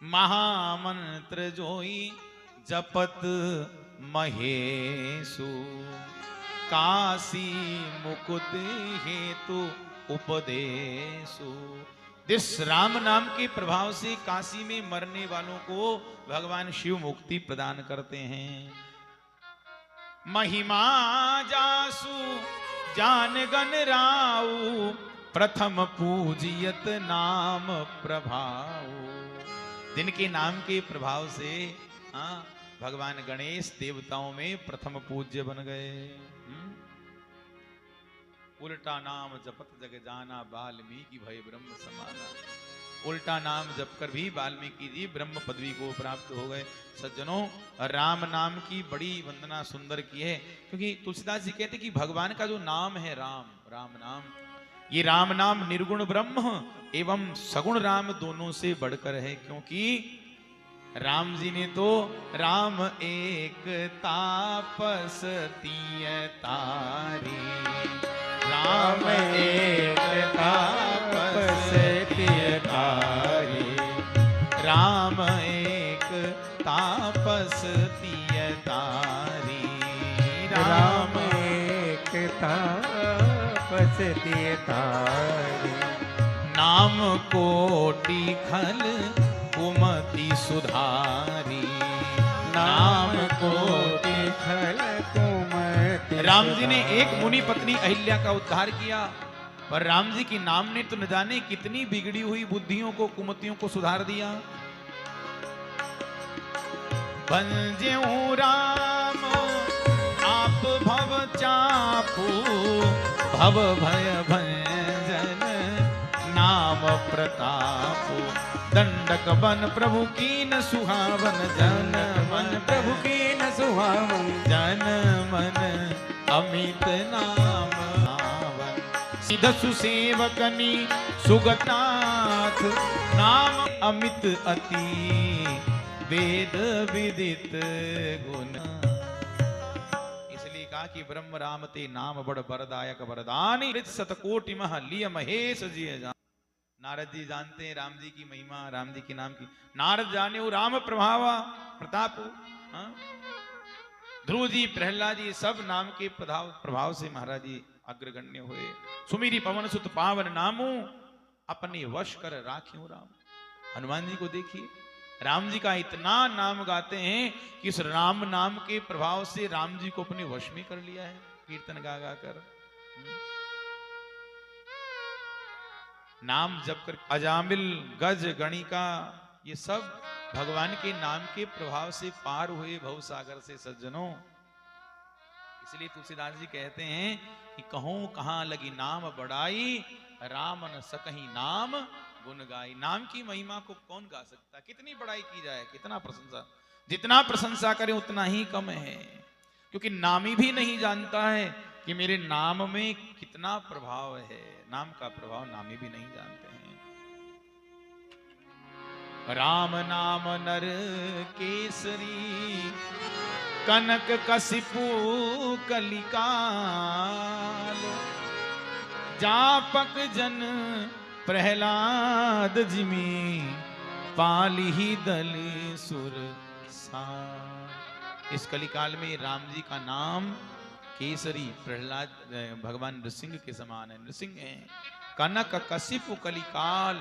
महामंत्र जोई जपत महेशु, काशी मुकुट हेतु उपदेशु। इस राम नाम के प्रभाव से काशी में मरने वालों को भगवान शिव मुक्ति प्रदान करते हैं। महिमा जासु जान गण राउ, प्रथम पूजियत नाम प्रभाव। जिनके नाम के प्रभाव से भगवान गणेश देवताओं में प्रथम पूज्य बन गए। उल्टा नाम जपत जग जाना, वाल्मीकि भय ब्रह्म समाना। उल्टा नाम जप कर भी वाल्मीकि जी ब्रह्म पदवी को प्राप्त हो गए। सज्जनों, राम नाम की बड़ी वंदना सुंदर की है, क्योंकि तुलसीदास जी कहते कि भगवान का जो नाम है राम, राम नाम, ये राम नाम निर्गुण ब्रह्म एवं सगुण राम दोनों से बढ़कर है। क्योंकि राम जी ने तो राम एक तापस तीय तारी, राम एक तापस तीय तारी, राम एक तापस तापसते तारे। नाम कोटि खल कुमति सुधारी, नाम कोटि खल कुमति। राम जी ने एक मुनि पत्नी अहिल्या का उद्धार किया, पर राम जी की नाम ने तो न जाने कितनी बिगड़ी हुई बुद्धियों को, कुमतियों को सुधार दिया। बंजेऊ राम आप भव चापू, भव भय भंजन नाम प्रतापो। दंडक बन प्रभु कीन सुहावन, जन मन प्रभु कीन सुहावन, जन मन अमित नाम आवन। सिद्ध सुसेवकनी सुगतनाथ, नाम अमित अति वेद विदित गुण। इसलिए कहा कि ब्रह्म राम ते नाम बड़ बरदायक वरदानी, सतकोटि मह लिय महेश जिय जान। नारद जी जानते हैं राम जी की महिमा, राम जी के नाम की। नारद जाने वो राम प्रभावा प्रताप। ध्रुव जी, प्रहलाद जी सब नाम के प्रभाव से महाराज जी अग्रगण्य हुए। सुमिरी पवन सुत पावन नामू, अपने वश कर राख्यो राम। हनुमान जी को देखिए, राम जी का इतना नाम गाते हैं कि इस राम नाम के प्रभाव से राम जी को अपने वश में कर लिया है, कीर्तन गा गा कर। नाम जप कर अजामिल, गज, गणिका, ये सब भगवान के नाम के प्रभाव से पार हुए भव सागर से सज्जनों। इसलिए तुलसीदास जी कहते हैं कि कहूं कहां लगी नाम बड़ाई, राम न सकहीं नाम गुण गाई। नाम की महिमा को कौन गा सकता, कितनी बड़ाई की जाए, कितना प्रशंसा, जितना प्रशंसा करें उतना ही कम है। क्योंकि नामी भी नहीं जानता है कि मेरे नाम में कितना प्रभाव है। नाम का प्रभाव नामी भी नहीं जानते हैं। राम नाम नर केसरी, कनक कसिपु कलिकाल। जापक जन प्रहलाद जिमी, पाली दल सुर सार। इस कलिकाल में राम जी का नाम केसरी, प्रहलाद भगवान नृसिंह के समान है, नृसिंह है। कनक कसिपु कलिकाल,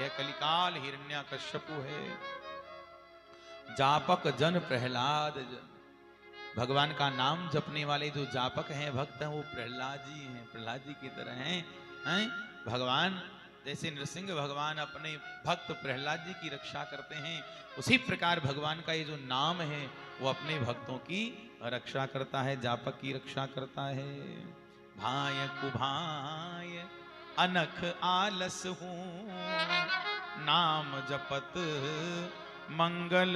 यह कलिकाल हिरण्यकश्यपु है। जापक जन प्रहलाद जन, भगवान का नाम जपने वाले जो जापक हैं, भक्त हैं, वो प्रहलाद जी हैं, प्रहलाद जी की तरह हैं। भगवान जैसे नृसिंह भगवान अपने भक्त प्रहलाद जी की रक्षा करते हैं, उसी प्रकार भगवान का ये जो नाम है वो अपने भक्तों की रक्षा करता है, जापक की रक्षा करता है। भाय कुभाय अनख आलस हूँ, नाम जपत मंगल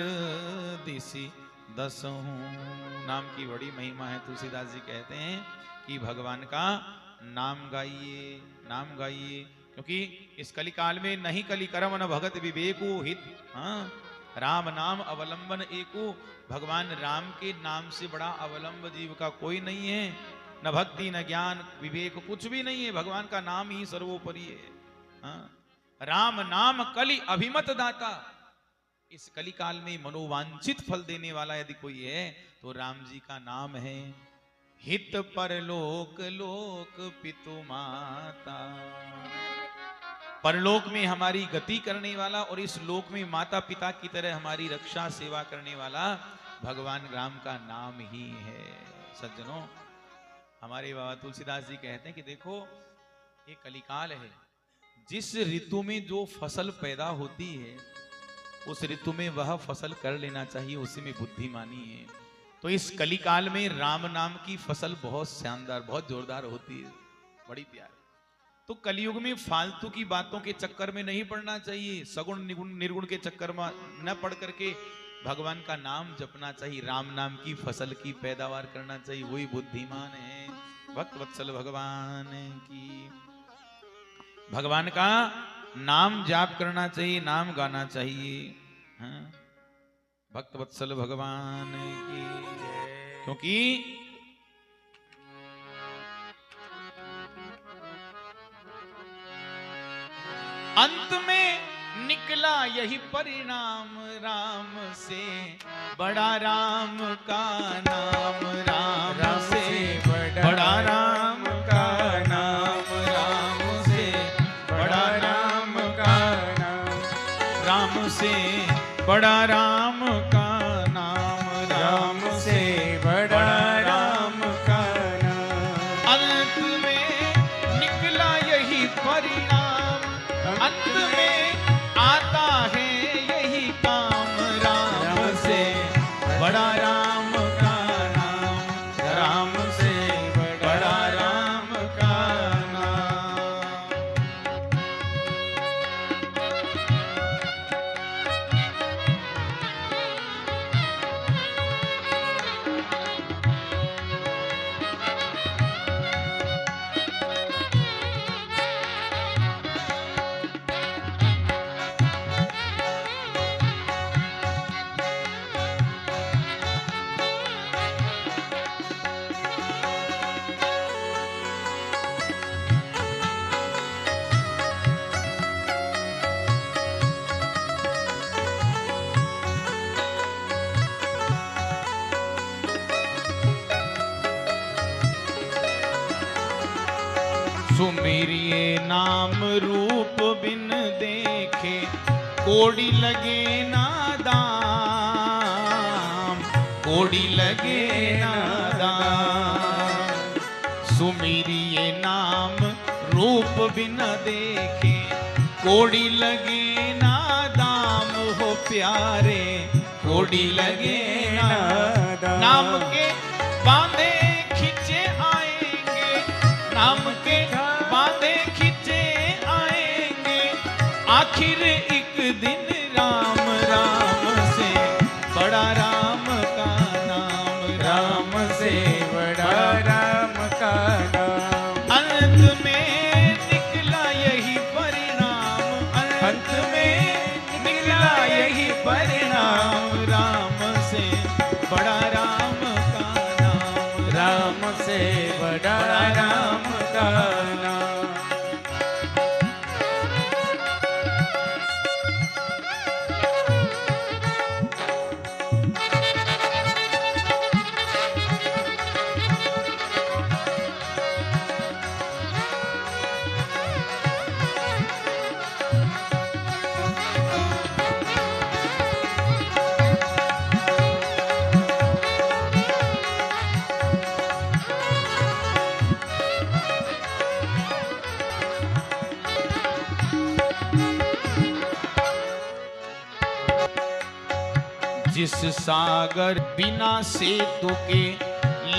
दिशि दस हूँ। नाम की बड़ी महिमा है। तुलसीदास जी कहते हैं कि भगवान का नाम गाइए, नाम गाइए, क्योंकि इस कलिकाल में नहीं कलि करम न भगत विवेको हित। राम नाम अवलंबन एको, भगवान राम के नाम से बड़ा अवलंब जीव का कोई नहीं है। न भक्ति न ज्ञान विवेक कुछ भी नहीं है, भगवान का नाम ही सर्वोपरि है। राम नाम कलि अभिमत दाता। इस कलिकाल में मनोवांछित फल देने वाला यदि कोई है तो राम जी का नाम है। हित परलोक लोक पितु माता, परलोक में हमारी गति करने वाला और इस लोक में माता पिता की तरह हमारी रक्षा सेवा करने वाला भगवान राम का नाम ही है। सज्जनों, हमारे बाबा तुलसीदास जी कहते हैं कि देखो ये कलिकाल है, जिस ऋतु में जो फसल पैदा होती है उस ऋतु में वह फसल कर लेना चाहिए, उसी में बुद्धिमानी है। तो इस कलिकाल में राम नाम की फसल बहुत शानदार, बहुत जोरदार होती है, बड़ी प्यारी। तो कलयुग में फालतू की बातों के चक्कर में नहीं पड़ना चाहिए, सगुण निर्गुण के चक्कर में न पड़ करके भगवान का नाम जपना चाहिए, राम नाम की फसल की पैदावार करना चाहिए, वही बुद्धिमान है। भक्त वत्सल भगवान की, भगवान का नाम जाप करना चाहिए, नाम गाना चाहिए। हाँ? भक्त वत्सल भगवान की, क्योंकि अंत में निकला यही परिणाम, राम से बड़ा राम का नाम, राम से बड़ा राम राम से बड़ा राम का नाम, राम से बड़ा राम का नाम। अंत में निकला यही परिणाम, अंत में आता है यही काम, राम से बड़ा राम का नाम, राम से बड़ा राम का नाम। सुमिरिए नाम रूप बिन देखे, कोड़ी लगे ना दाम, कोड़ी लगे ना दाम। सुमिरिए नाम रूप बिन देखे, कोड़ी लगे ना दाम हो प्यारे, कोड़ी लगे ना दाम। नाम के बांधे खिंचे आएंगे, नाम के बांधे खिंचे आएंगे, आखिर एक दिन राम, राम से बड़ा राम का नाम, राम से बड़ा राम का नाम। अंत में निकला यही परिणाम, अंत में निकला यही परिणाम, राम से बड़ा राम का नाम, राम से बड़ा राम का नाम। जिस सागर बिना सेतु के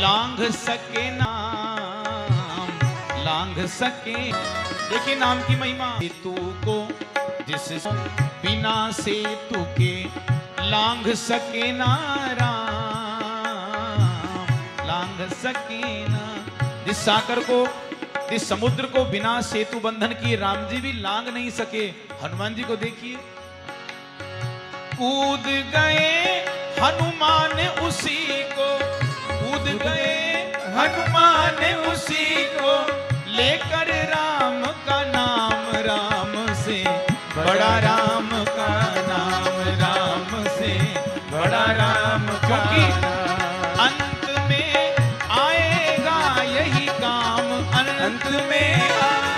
लांघ सके नाम, लांघ सके। देखिए नाम की महिमा। सेतु को जिस बिना सेतु के लांघ सके ना राम, लांघ सके ना। जिस सागर को, जिस समुद्र को बिना सेतु बंधन किए राम जी भी लांघ नहीं सके, हनुमान जी को देखिए, कूद गए हनुमान उसी को, कूद गए हनुमान उसी को, लेकर राम का नाम, राम से बड़ा राम का नाम, राम से बड़ा राम का नाम। अंत में आएगा यही काम, अंत में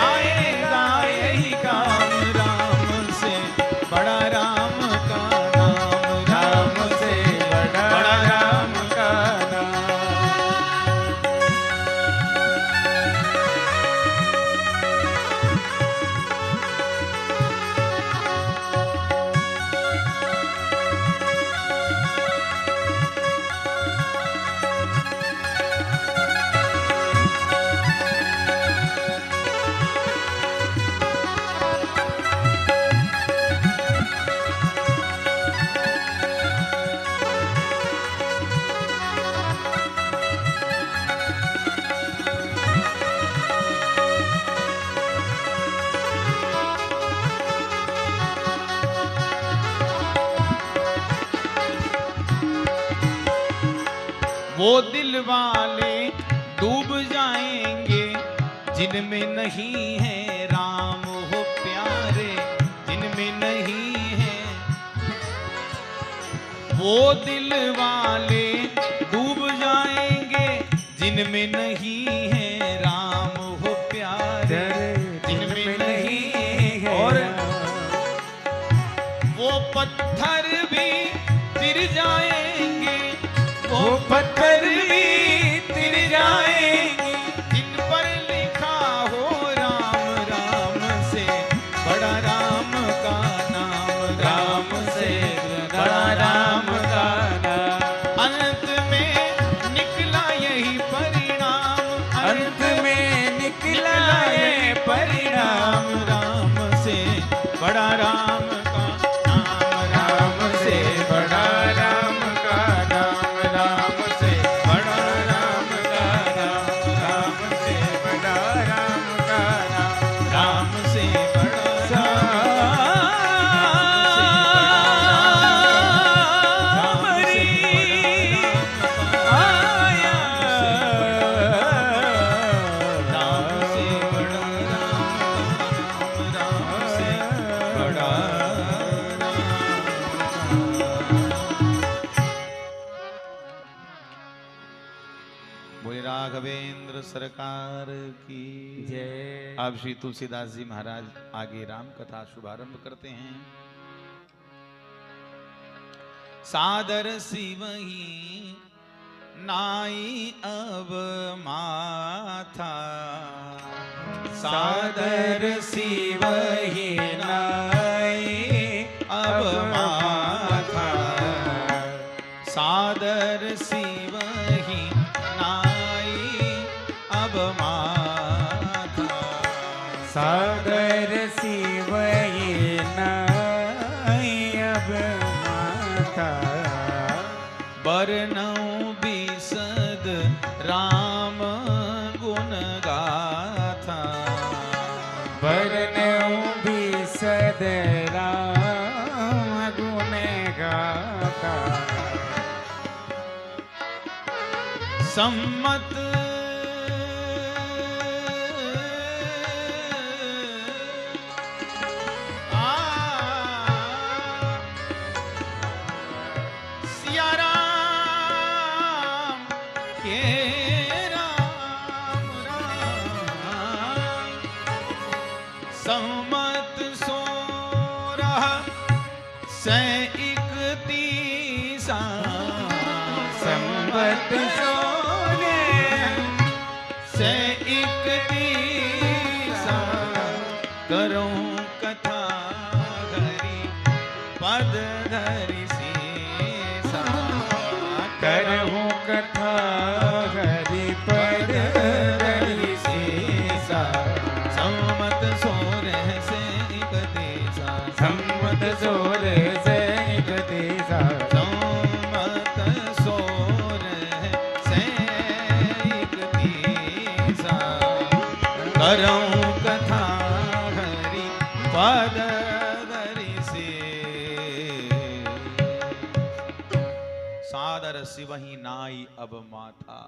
आएगा यही काम, राम से बड़ा राम का नाम, राम से बड़ा राम का नाम। वो दिल वाले डूब जाएंगे जिनमें नहीं है राम हो प्यारे, जिनमें नहीं है। वो दिल वाले डूब जाएंगे जिनमें नहीं है राम हो प्यारे, जिनमें नहीं है। और वो पत्थर भी तिर जाएंगे, वो पत्थर भी तिर जाएंगे, जिन पर लिखा हो राम, राम से बड़ा राम का नाम, राम से बड़ा राम का नाम। अंत में निकला यही परिणाम, अंत में निकला ये परिणाम, राम से बड़ा राम का नाम, राम से बड़ा राम का नाम, राम से बड़ा राम का नाम, राम से बड़ा राम का नाम, राम से बड़ा बोले राघवेंद्र सरकार की जय। अब श्री तुलसीदास जी महाराज आगे राम कथा शुभारंभ करते हैं। सादर सिवही नाई अब माथा, सादर सिवही नाई अब माथा, सादर सिवही नाई अब माथा, सादर सिवही नाई अब माथा, बरनऊ बिसद राम गुण गाथा, बरनऊ बिसद राम गुण गाथा, सम्मत सिया राम के राम राम, सम्मत 16 से 31 संवत से 31 करूं कथा हरि पद धरि सीसा, करहूँ कथा हरि पद धरि सीसा, सम्मत 16 से 31 सम्मत 16 से 31 सम्मत 16 से 31 करऊं कथा हरि पद धरि से। सादर सिवही नाई अब माथा,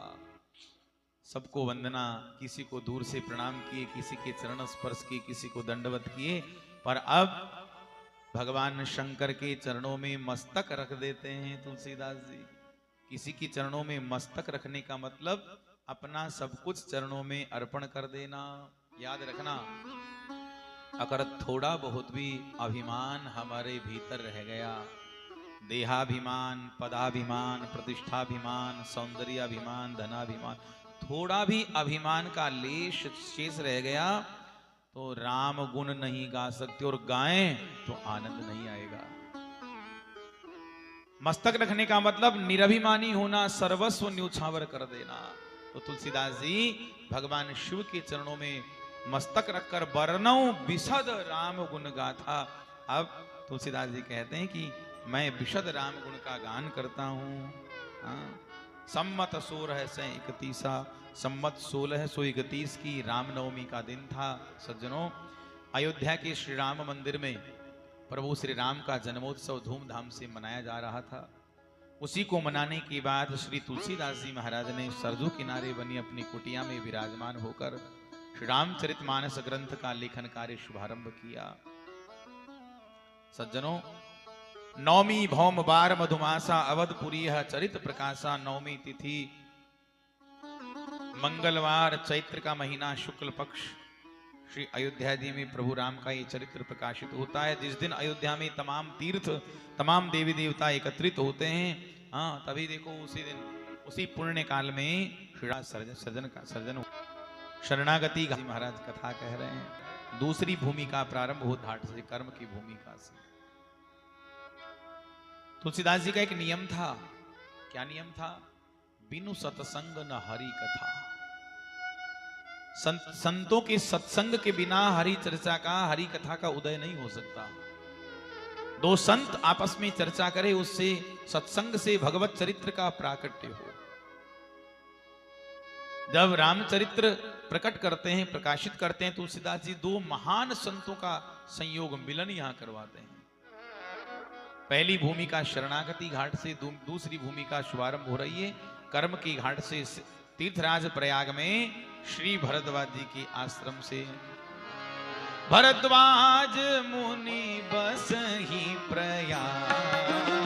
सबको वंदना, किसी को दूर से प्रणाम किए, किसी के चरण स्पर्श किए, किसी को दंडवत किए, पर अब भगवान शंकर के चरणों में मस्तक रख देते हैं तुलसीदास जी। किसी के चरणों में मस्तक रखने का मतलब अपना सब कुछ चरणों में अर्पण कर देना। याद रखना, अगर थोड़ा बहुत भी अभिमान हमारे भीतर रह गया, देहाभिमान, पदाभिमान, प्रतिष्ठाभिमान, सौंदर्याभिमान, धनाभिमान, थोड़ा भी अभिमान का लेश शेष रह गया तो राम गुण नहीं गा सकते, और गाएं तो आनंद नहीं आएगा। मस्तक रखने का मतलब निरभिमानी होना, सर्वस्व न्योछावर कर देना। तो तुलसीदास जी भगवान शिव के चरणों में मस्तक रखकर बरनऊ विशद राम गुण गाथा। अब तुलसीदास जी कहते हैं कि मैं विशद राम गुण का गान करता हूं। सम्मत 16 से 31, सम्मत 1631 की रामनवमी का दिन था। सज्जनों, अयोध्या के श्री राम मंदिर में प्रभु श्री राम का जन्मोत्सव धूमधाम से मनाया जा रहा था। उसी को मनाने के बाद श्री तुलसीदास जी महाराज ने सरजू किनारे बनी अपनी कुटिया में विराजमान होकर श्री रामचरितमानस ग्रंथ का लेखन कार्य शुभारंभ किया। सज्जनों, नवमी भौम बार मधुमासा अवधपुरी चरित प्रकाशा, नवमी तिथि मंगलवार, चैत्र का महीना, शुक्ल पक्ष, श्री अयोध्या जी में प्रभु राम का ये चरित्र प्रकाशित होता है। जिस दिन अयोध्या में तमाम तीर्थ, तमाम देवी देवता एकत्रित होते हैं, हाँ, तभी देखो उसी दिन, उसी पुण्य काल में श्रीराज सर्जन शरणागति महाराज कथा कह रहे हैं। दूसरी भूमिका प्रारंभ हो धाट से, कर्म की भूमिका से। तुलसीदास जी का एक नियम था। क्या नियम था? बिनु सत्संग न हरि कथा। संतों के सत्संग के बिना हरि चर्चा का, हरि कथा का उदय नहीं हो सकता। दो संत आपस में चर्चा करे, उससे सत्संग से भगवत चरित्र का प्राकट्य हो। जब रामचरित्र प्रकट करते हैं, प्रकाशित करते हैं तुलसीदास जी, दो महान संतों का संयोग, मिलन यहां करवाते हैं। पहली भूमिका शरणागति घाट से, दूसरी भूमिका शुभारंभ हो रही है कर्म की घाट से, तीर्थराज प्रयाग में श्री भरद्वाज जी के आश्रम से। भरद्वाज मुनि बस ही प्रयाग,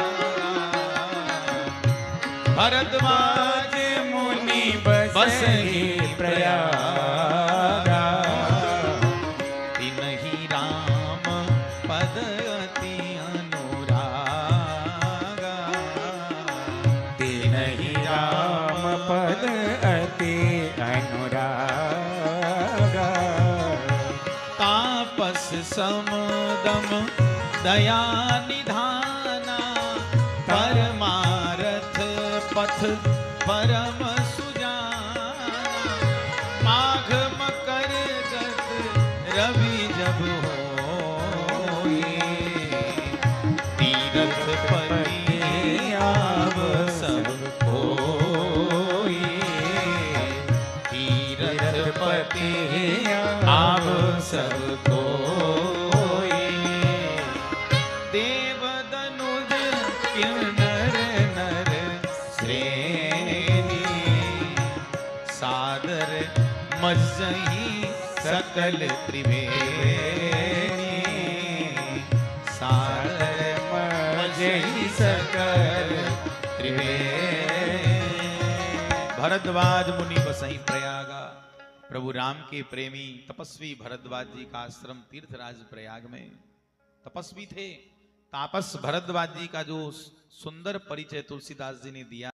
भरद्वाज मुनि बस ही प्रयाग, तिन्हि राम पद अति अनुराग, तिन्हि राम पद अति अनुराग, तापस समदम दया निधाना, परमारथ पथ परम सुजाना, माघ मकर गत रवि जब होए, तीरथ पति आव सब कोई, तीरथ पति आव सब कोई, देव दनुज किन्नर नर श्रेणी, सादर मज्जहि सकल त्रिवेणी, सादर मज्जहि सकल त्रिवेणी। भरद्वाज मुनि बसहि प्रयागा। प्रभु राम के प्रेमी तपस्वी भरद्वाज जी का आश्रम तीर्थराज प्रयाग में। तपस्वी थे। तापस भरद्वाज जी का जो सुंदर परिचय तुलसीदास जी ने दिया